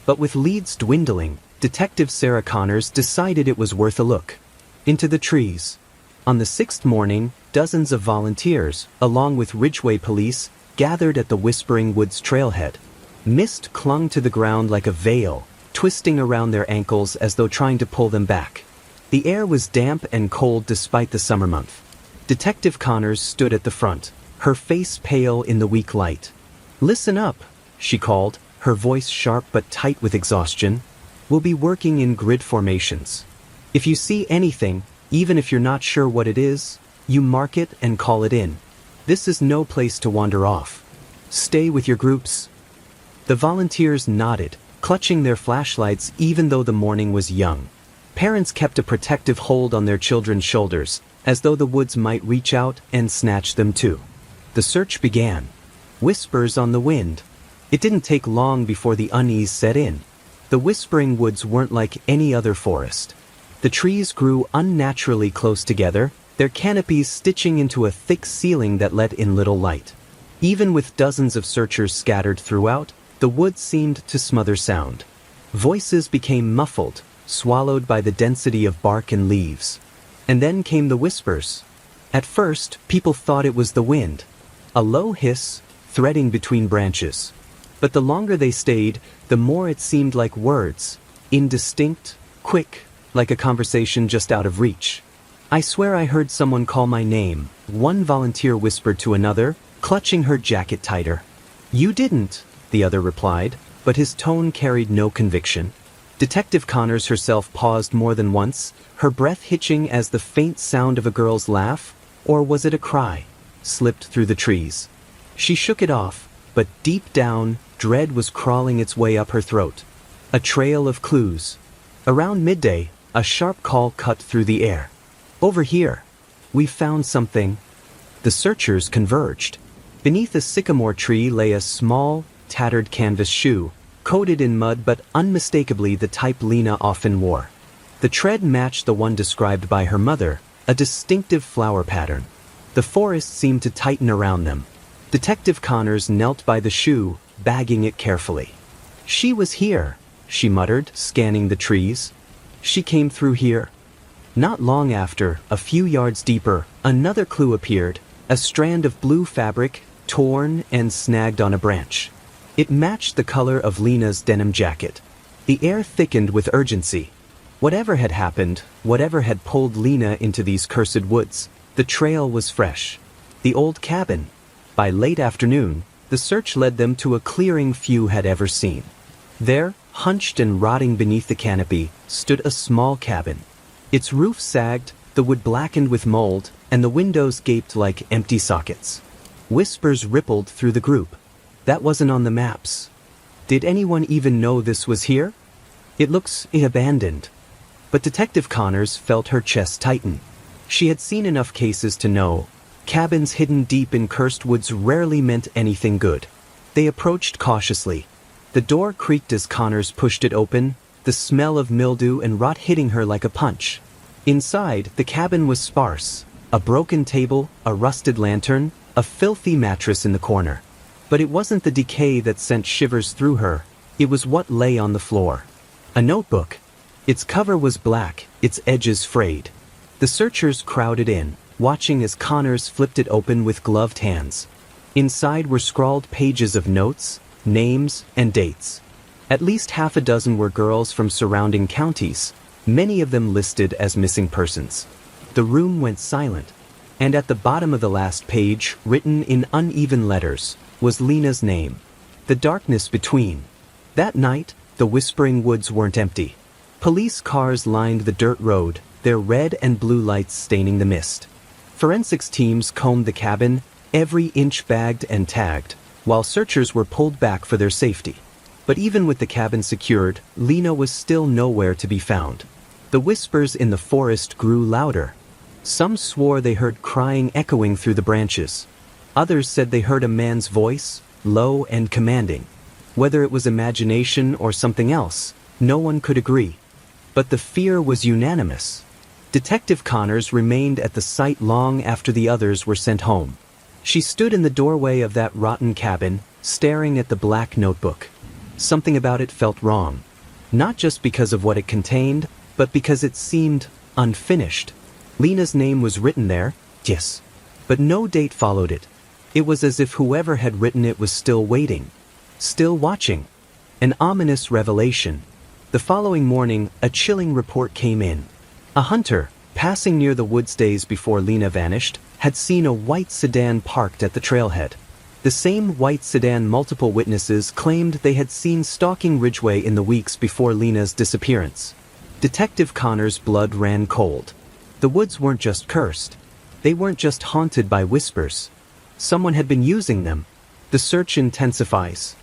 Speaker 1: But with leads dwindling, Detective Sarah Connors decided it was worth a look. Into the trees. On the sixth morning, dozens of volunteers, along with Ridgeway police, gathered at the Whispering Woods trailhead. Mist clung to the ground like a veil, twisting around their ankles as though trying to pull them back. The air was damp and cold despite the summer month. Detective Connors stood at the front, her face pale in the weak light. "Listen up," she called, her voice sharp but tight with exhaustion. "We'll be working in grid formations. If you see anything, even if you're not sure what it is, you mark it and call it in. This is no place to wander off. Stay with your groups." The volunteers nodded, clutching their flashlights even though the morning was young. Parents kept a protective hold on their children's shoulders, as though the woods might reach out and snatch them too. The search began. Whispers on the wind. It didn't take long before the unease set in. The Whispering Woods weren't like any other forest. The trees grew unnaturally close together, their canopies stitching into a thick ceiling that let in little light. Even with dozens of searchers scattered throughout, the woods seemed to smother sound. Voices became muffled, swallowed by the density of bark and leaves. And then came the whispers. At first, people thought it was the wind, a low hiss, threading between branches. But the longer they stayed, the more it seemed like words, indistinct, quick, like a conversation just out of reach. "I swear I heard someone call my name," one volunteer whispered to another, clutching her jacket tighter. "You didn't," the other replied, but his tone carried no conviction. Detective Connors herself paused more than once, her breath hitching as the faint sound of a girl's laugh, or was it a cry, slipped through the trees. She shook it off, but deep down, dread was crawling its way up her throat. A trail of clues. Around midday, a sharp call cut through the air. "Over here. We found something." The searchers converged. Beneath a sycamore tree lay a small, tattered canvas shoe, coated in mud but unmistakably the type Lena often wore. The tread matched the one described by her mother, a distinctive flower pattern. The forest seemed to tighten around them. Detective Connors knelt by the shoe, bagging it carefully. "She was here," she muttered, scanning the trees. "She came through here." Not long after, a few yards deeper, another clue appeared, a strand of blue fabric, torn and snagged on a branch. It matched the color of Lena's denim jacket. The air thickened with urgency. Whatever had happened, whatever had pulled Lena into these cursed woods, the trail was fresh. The old cabin. By late afternoon, the search led them to a clearing few had ever seen. There, hunched and rotting beneath the canopy, stood a small cabin. Its roof sagged, the wood blackened with mold, and the windows gaped like empty sockets. Whispers rippled through the group. "That wasn't on the maps. Did anyone even know this was here? It looks abandoned." But Detective Connors felt her chest tighten. She had seen enough cases to know cabins hidden deep in cursed woods rarely meant anything good. They approached cautiously. The door creaked as Connors pushed it open, the smell of mildew and rot hitting her like a punch. Inside, the cabin was sparse. A broken table, a rusted lantern, a filthy mattress in the corner. But it wasn't the decay that sent shivers through her, it was what lay on the floor. A notebook. Its cover was black, its edges frayed. The searchers crowded in, watching as Connors flipped it open with gloved hands. Inside were scrawled pages of notes, names, and dates. At least half a dozen were girls from surrounding counties, many of them listed as missing persons. The room went silent, and at the bottom of the last page, written in uneven letters, was Lena's name. The darkness between. That night, the whispering woods weren't empty. Police cars lined the dirt road, their red and blue lights staining the mist. Forensics teams combed the cabin, every inch bagged and tagged, while searchers were pulled back for their safety. But even with the cabin secured, Lena was still nowhere to be found. The whispers in the forest grew louder. Some swore they heard crying echoing through the branches. Others said they heard a man's voice, low and commanding. Whether it was imagination or something else, no one could agree. But the fear was unanimous. Detective Connors remained at the site long after the others were sent home. She stood in the doorway of that rotten cabin, staring at the black notebook. Something about it felt wrong. Not just because of what it contained, but because it seemed unfinished. Lena's name was written there, yes, but no date followed it. It was as if whoever had written it was still waiting, still watching. An ominous revelation. The following morning, a chilling report came in. A hunter, passing near the woods days before Lena vanished, had seen a white sedan parked at the trailhead. The same white sedan multiple witnesses claimed they had seen stalking Ridgeway in the weeks before Lena's disappearance. Detective Connor's blood ran cold. The woods weren't just cursed. They weren't just haunted by whispers. Someone had been using them. The search intensifies.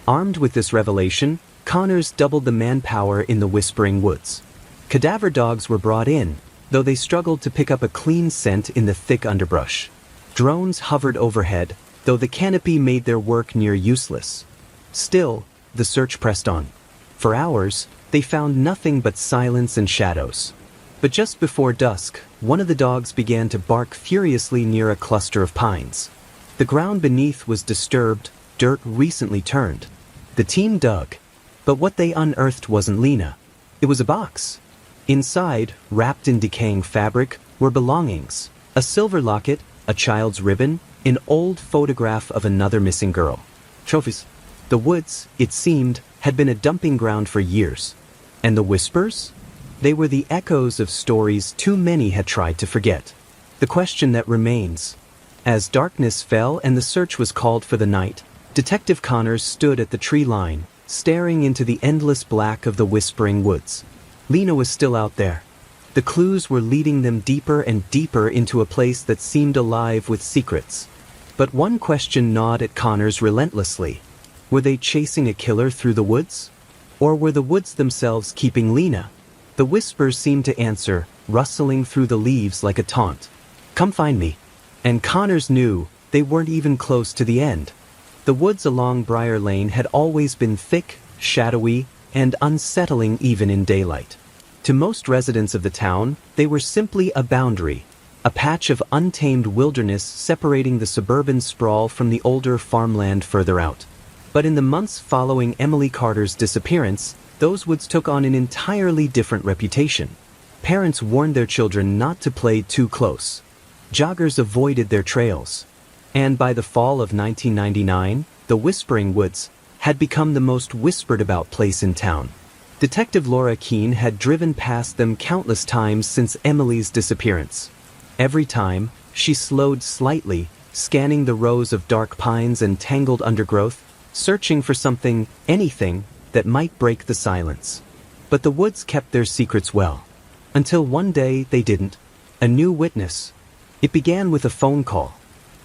Speaker 1: Armed with this revelation, Connors doubled the manpower in the whispering woods. Cadaver dogs were brought in, though they struggled to pick up a clean scent in the thick underbrush. Drones hovered overhead, though the canopy made their work near useless. Still, the search pressed on. For hours, they found nothing but silence and shadows. But just before dusk, one of the dogs began to bark furiously near a cluster of pines. The ground beneath was disturbed, dirt recently turned. The team dug. But what they unearthed wasn't Lena. It was a box. Inside, wrapped in decaying fabric, were belongings. A silver locket, a child's ribbon, an old photograph of another missing girl. Trophies. The woods, it seemed, had been a dumping ground for years. And the whispers? They were the echoes of stories too many had tried to forget. The question that remains. As darkness fell and the search was called for the night, Detective Connors stood at the tree line, staring into the endless black of the whispering woods. Lena was still out there. The clues were leading them deeper and deeper into a place that seemed alive with secrets. But one question gnawed at Connors relentlessly. Were they chasing a killer through the woods? Or were the woods themselves keeping Lena? The whispers seemed to answer, rustling through the leaves like a taunt. Come find me. And Connors knew they weren't even close to the end. The woods along Briar Lane had always been thick, shadowy, and unsettling even in daylight. To most residents of the town, they were simply a boundary, a patch of untamed wilderness separating the suburban sprawl from the older farmland further out. But in the months following Emily Carter's disappearance, those woods took on an entirely different reputation. Parents warned their children not to play too close. Joggers avoided their trails. And by the fall of 1999, the Whispering Woods had become the most whispered about place in town. Detective Laura Keene had driven past them countless times since Emily's disappearance. Every time, she slowed slightly, scanning the rows of dark pines and tangled undergrowth, searching for something, anything, that might break the silence. But the woods kept their secrets well. Until one day they didn't. A new witness. It began with a phone call.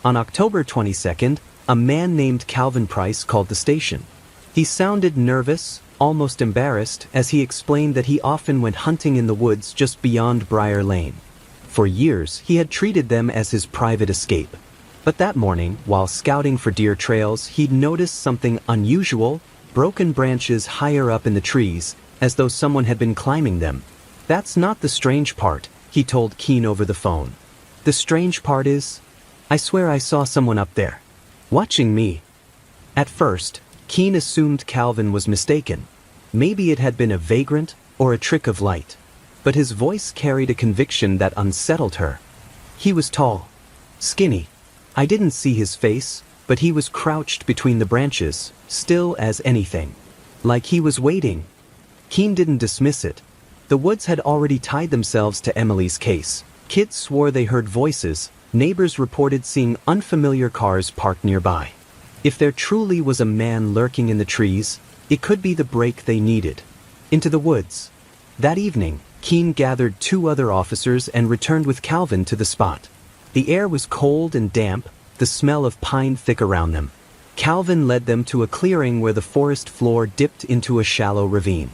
Speaker 1: On October 22nd, a man named Calvin Price called the station. He sounded nervous, almost embarrassed, as he explained that he often went hunting in the woods just beyond Briar Lane. For years, he had treated them as his private escape. But that morning, while scouting for deer trails, he'd noticed something unusual, broken branches higher up in the trees, as though someone had been climbing them. That's not the strange part, he told Keene over the phone. The strange part is, I swear I saw someone up there, watching me. At first, Keene assumed Calvin was mistaken. Maybe it had been a vagrant or a trick of light. But his voice carried a conviction that unsettled her. He was tall, skinny. I didn't see his face, but he was crouched between the branches, still as anything. Like he was waiting. Keene didn't dismiss it. The woods had already tied themselves to Emily's case. Kids swore they heard voices. Neighbors reported seeing unfamiliar cars parked nearby. If there truly was a man lurking in the trees, it could be the break they needed. Into the woods. That evening, Keene gathered 2 other officers and returned with Calvin to the spot. The air was cold and damp, the smell of pine thick around them. Calvin led them to a clearing where the forest floor dipped into a shallow ravine.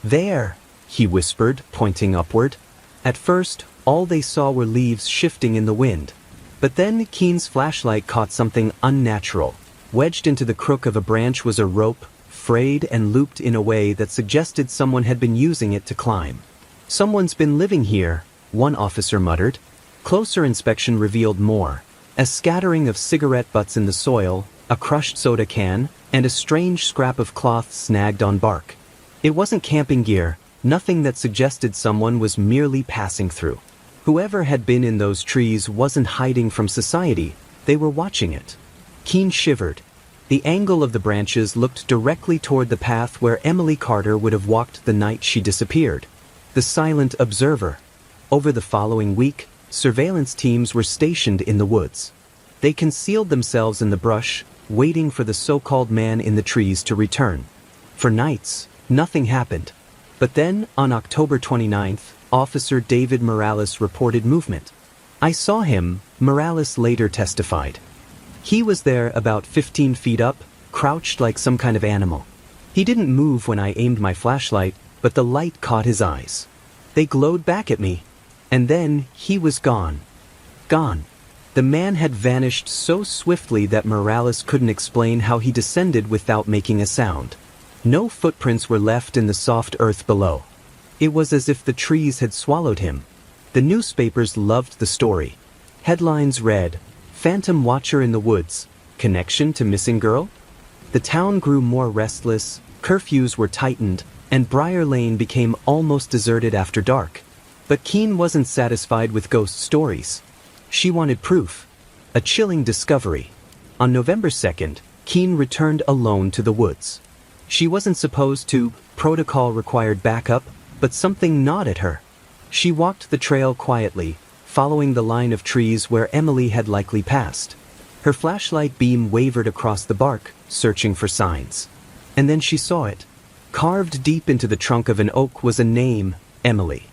Speaker 1: There, he whispered, pointing upward. At first, all they saw were leaves shifting in the wind. But then Keene's flashlight caught something unnatural. Wedged into the crook of a branch was a rope, frayed and looped in a way that suggested someone had been using it to climb. Someone's been living here, one officer muttered. Closer inspection revealed more. A scattering of cigarette butts in the soil, a crushed soda can, and a strange scrap of cloth snagged on bark. It wasn't camping gear, nothing that suggested someone was merely passing through. Whoever had been in those trees wasn't hiding from society, they were watching it. Keene shivered. The angle of the branches looked directly toward the path where Emily Carter would have walked the night she disappeared. The silent observer. Over the following week, surveillance teams were stationed in the woods. They concealed themselves in the brush, waiting for the so-called man in the trees to return. For nights, nothing happened. But then, on October 29th, Officer David Morales reported movement. I saw him, Morales later testified. He was there about 15 feet up, crouched like some kind of animal. He didn't move when I aimed my flashlight, but the light caught his eyes. They glowed back at me. And then, he was gone. Gone. The man had vanished so swiftly that Morales couldn't explain how he descended without making a sound. No footprints were left in the soft earth below. It was as if the trees had swallowed him. The newspapers loved the story. Headlines read, Phantom watcher in the woods. Connection to missing girl? The town grew more restless, curfews were tightened, and Briar Lane became almost deserted after dark. But Keen wasn't satisfied with ghost stories. She wanted proof. A chilling discovery. On November 2nd, Keen returned alone to the woods. She wasn't supposed to, protocol required backup, but something gnawed at her. She walked the trail quietly, following the line of trees where Emily had likely passed. Her flashlight beam wavered across the bark, searching for signs. And then she saw it. Carved deep into the trunk of an oak was a name, Emily.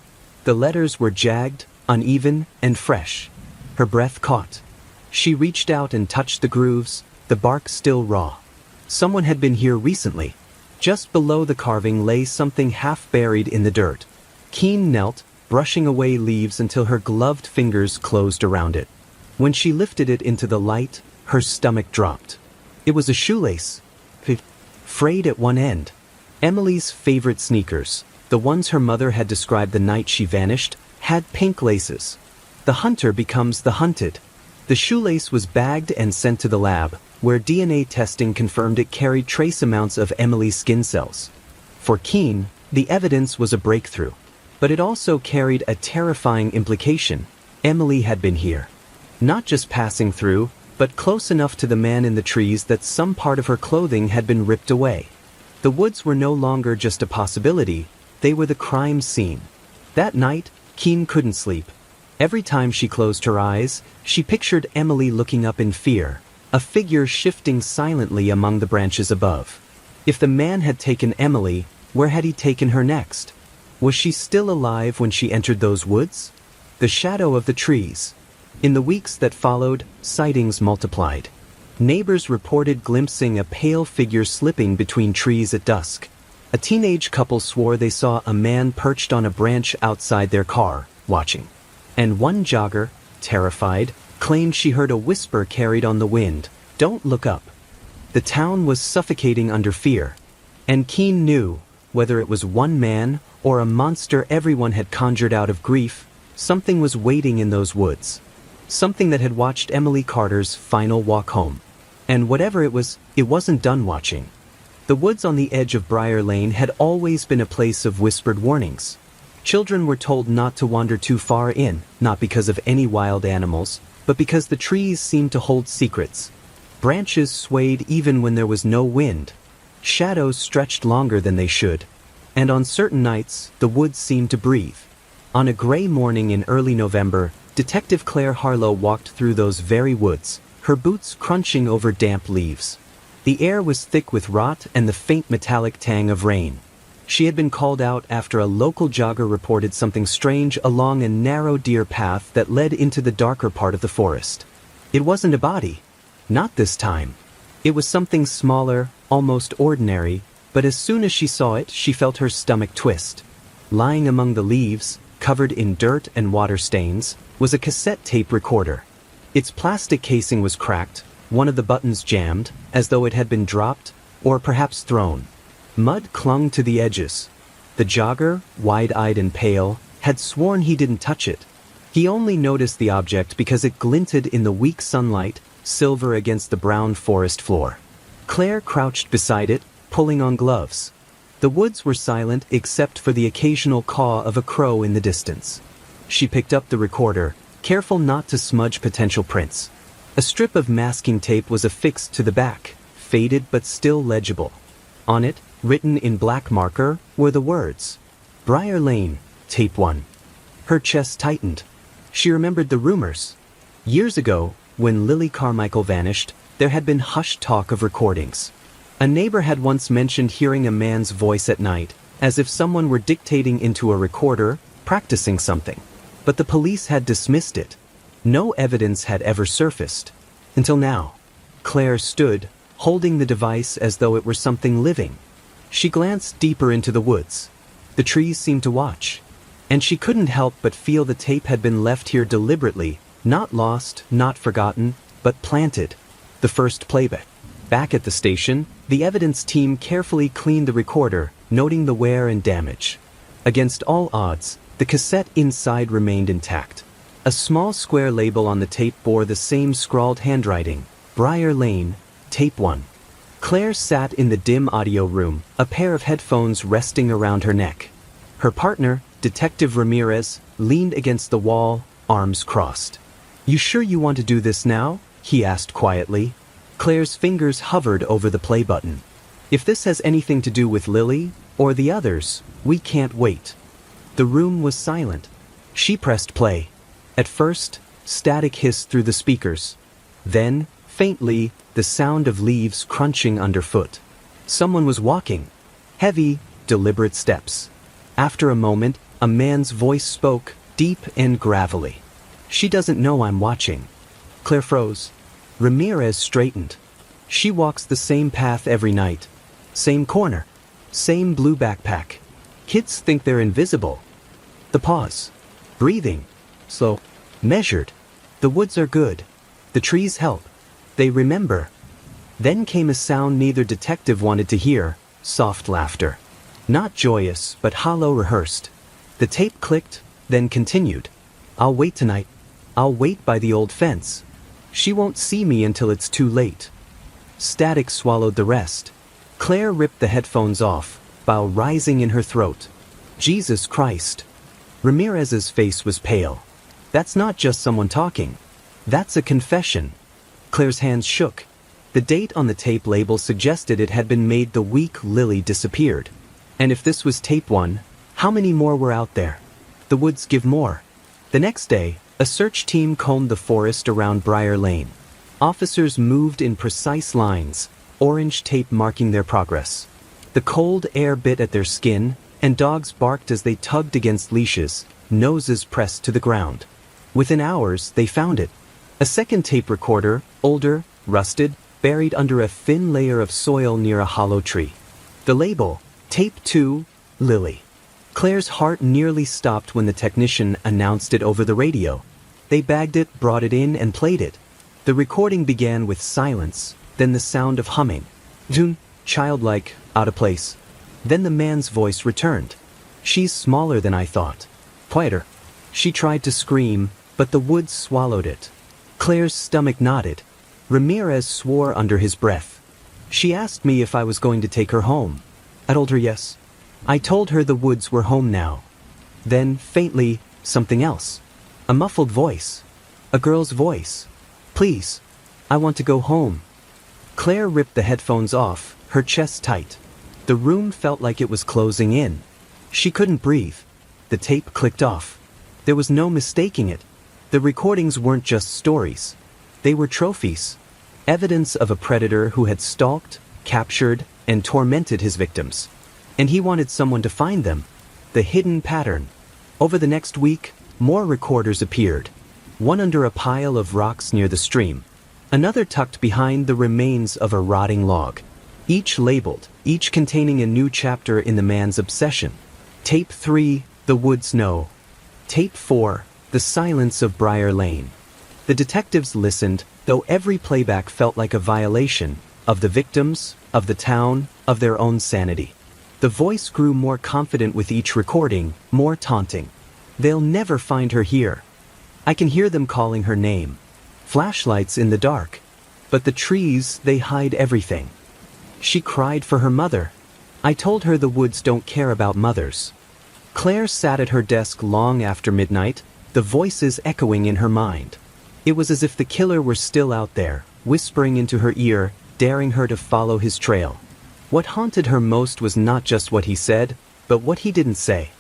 Speaker 1: The letters were jagged, uneven, and fresh. Her breath caught. She reached out and touched the grooves, the bark still raw. Someone had been here recently. Just below the carving lay something half buried in the dirt. Keen knelt, brushing away leaves until her gloved fingers closed around it. When she lifted it into the light, her stomach dropped. It was a shoelace, frayed at one end. Emily's favorite sneakers, the ones her mother had described the night she vanished, had pink laces. The hunter becomes the hunted. The shoelace was bagged and sent to the lab, where DNA testing confirmed it carried trace amounts of Emily's skin cells. For Keen, the evidence was a breakthrough. But it also carried a terrifying implication. Emily had been here. Not just passing through, but close enough to the man in the trees that some part of her clothing had been ripped away. The woods were no longer just a possibility, they were the crime scene. That night, Keen couldn't sleep. Every time she closed her eyes, she pictured Emily looking up in fear, a figure shifting silently among the branches above. If the man had taken Emily, where had he taken her next? Was she still alive when she entered those woods? The shadow of the trees. In the weeks that followed, sightings multiplied. Neighbors reported glimpsing a pale figure slipping between trees at dusk. A teenage couple swore they saw a man perched on a branch outside their car, watching. And one jogger, terrified, claimed she heard a whisper carried on the wind, "Don't look up." The town was suffocating under fear. And Keen knew, whether it was one man or a monster everyone had conjured out of grief, something was waiting in those woods. Something that had watched Emily Carter's final walk home. And whatever it wasn't done watching. The woods on the edge of Briar Lane had always been a place of whispered warnings. Children were told not to wander too far in, not because of any wild animals, but because the trees seemed to hold secrets. Branches swayed even when there was no wind. Shadows stretched longer than they should. And on certain nights, the woods seemed to breathe. On a gray morning in early November, Detective Claire Harlow walked through those very woods, her boots crunching over damp leaves. The air was thick with rot and the faint metallic tang of rain. She had been called out after a local jogger reported something strange along a narrow deer path that led into the darker part of the forest. It wasn't a body. Not this time. It was something smaller, almost ordinary, but as soon as she saw it, she felt her stomach twist. Lying among the leaves, covered in dirt and water stains, was a cassette tape recorder. Its plastic casing was cracked, one of the buttons jammed, as though it had been dropped, or perhaps thrown. Mud clung to the edges. The jogger, wide-eyed and pale, had sworn he didn't touch it. He only noticed the object because it glinted in the weak sunlight, silver against the brown forest floor. Claire crouched beside it, pulling on gloves. The woods were silent except for the occasional caw of a crow in the distance. She picked up the recorder, careful not to smudge potential prints. A strip of masking tape was affixed to the back, faded but still legible. On it, written in black marker, were the words, "Briar Lane, Tape 1. Her chest tightened. She remembered the rumors. Years ago, when Lily Carmichael vanished, there had been hushed talk of recordings. A neighbor had once mentioned hearing a man's voice at night, as if someone were dictating into a recorder, practicing something. But the police had dismissed it. No evidence had ever surfaced. Until now. Claire stood, holding the device as though it were something living. She glanced deeper into the woods. The trees seemed to watch. And she couldn't help but feel the tape had been left here deliberately, not lost, not forgotten, but planted. The first playback. Back at the station, the evidence team carefully cleaned the recorder, noting the wear and damage. Against all odds, the cassette inside remained intact. A small square label on the tape bore the same scrawled handwriting, Briar Lane, Tape 1. Claire sat in the dim audio room, a pair of headphones resting around her neck. Her partner, Detective Ramirez, leaned against the wall, arms crossed. "You sure you want to do this now?" he asked quietly. Claire's fingers hovered over the play button. "If this has anything to do with Lily, or the others, we can't wait." The room was silent. She pressed play. At first, static hissed through the speakers. Then, faintly, the sound of leaves crunching underfoot. Someone was walking. Heavy, deliberate steps. After a moment, a man's voice spoke, deep and gravelly. "She doesn't know I'm watching." Claire froze. Ramirez straightened. "She walks the same path every night. Same corner. Same blue backpack. Kids think they're invisible." The pause. Breathing. Slow. Measured. "The woods are good. The trees help. They remember." Then came a sound neither detective wanted to hear, soft laughter. Not joyous, but hollow, rehearsed. The tape clicked, then continued. "I'll wait tonight. I'll wait by the old fence. She won't see me until it's too late." Static swallowed the rest. Claire ripped the headphones off, bile rising in her throat. Jesus Christ. Ramirez's face was pale. That's not just someone talking. That's a confession. Claire's hands shook. The date on the tape label suggested it had been made the week Lily disappeared. And if this was tape 1, how many more were out there? The woods give more. The next day, a search team combed the forest around Briar Lane. Officers moved in precise lines, orange tape marking their progress. The cold air bit at their skin, and dogs barked as they tugged against leashes, noses pressed to the ground. Within hours, they found it. A second tape recorder, older, rusted, buried under a thin layer of soil near a hollow tree. The label, Tape 2, Lily. Claire's heart nearly stopped when the technician announced it over the radio. They bagged it, brought it in, and played it. The recording began with silence, then the sound of humming. Zoom, childlike, out of place. Then the man's voice returned. "She's smaller than I thought." Quieter. She tried to scream, but the woods swallowed it. Claire's stomach knotted. Ramirez swore under his breath. "She asked me if I was going to take her home. I told her yes. I told her the woods were home now." Then, faintly, something else. A muffled voice. A girl's voice. "Please. I want to go home." Claire ripped the headphones off, her chest tight. The room felt like it was closing in. She couldn't breathe. The tape clicked off. There was no mistaking it. The recordings weren't just stories. They were trophies. Evidence of a predator who had stalked, captured, and tormented his victims. And he wanted someone to find them. The hidden pattern. Over the next week, more recorders appeared. One under a pile of rocks near the stream. Another tucked behind the remains of a rotting log. Each labeled, each containing a new chapter in the man's obsession. Tape 3, The Woods Know. Tape 4, The Silence of Briar Lane. The detectives listened, though every playback felt like a violation of the victims, of the town, of their own sanity. The voice grew more confident with each recording, more taunting. "They'll never find her here. I can hear them calling her name. Flashlights in the dark. But the trees, they hide everything. She cried for her mother. I told her the woods don't care about mothers." Claire sat at her desk long after midnight, the voices echoing in her mind. It was as if the killer were still out there, whispering into her ear, daring her to follow his trail. What haunted her most was not just what he said, but what he didn't say.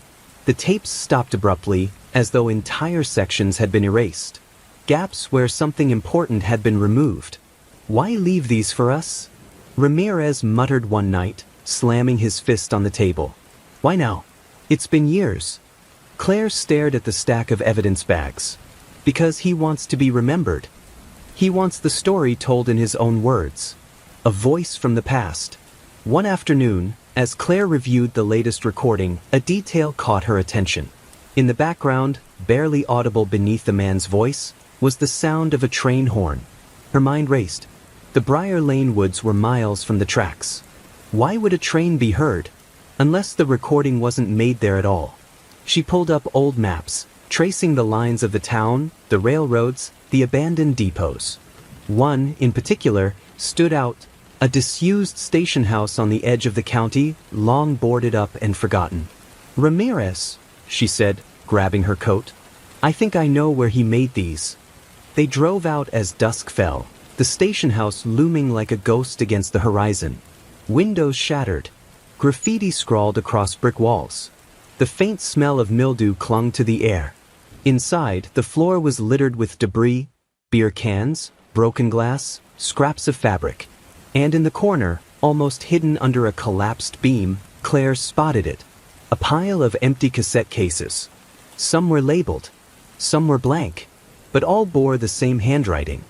Speaker 1: The tapes stopped abruptly, as though entire sections had been erased. Gaps where something important had been removed. "Why leave these for us?" Ramirez muttered one night, slamming his fist on the table. "Why now? It's been years." Claire stared at the stack of evidence bags. "Because he wants to be remembered. He wants the story told in his own words." A voice from the past. One afternoon, as Claire reviewed the latest recording, a detail caught her attention. In the background, barely audible beneath the man's voice, was the sound of a train horn. Her mind raced. The Briar Lane woods were miles from the tracks. Why would a train be heard? Unless the recording wasn't made there at all. She pulled up old maps, tracing the lines of the town, the railroads, the abandoned depots. One, in particular, stood out, a disused station house on the edge of the county, long boarded up and forgotten. "Ramirez," she said, grabbing her coat. "I think I know where he made these." They drove out as dusk fell, the station house looming like a ghost against the horizon. Windows shattered. Graffiti scrawled across brick walls. The faint smell of mildew clung to the air. Inside, the floor was littered with debris, beer cans, broken glass, scraps of fabric. And in the corner, almost hidden under a collapsed beam, Claire spotted it. A pile of empty cassette cases. Some were labeled. Some were blank. But all bore the same handwriting.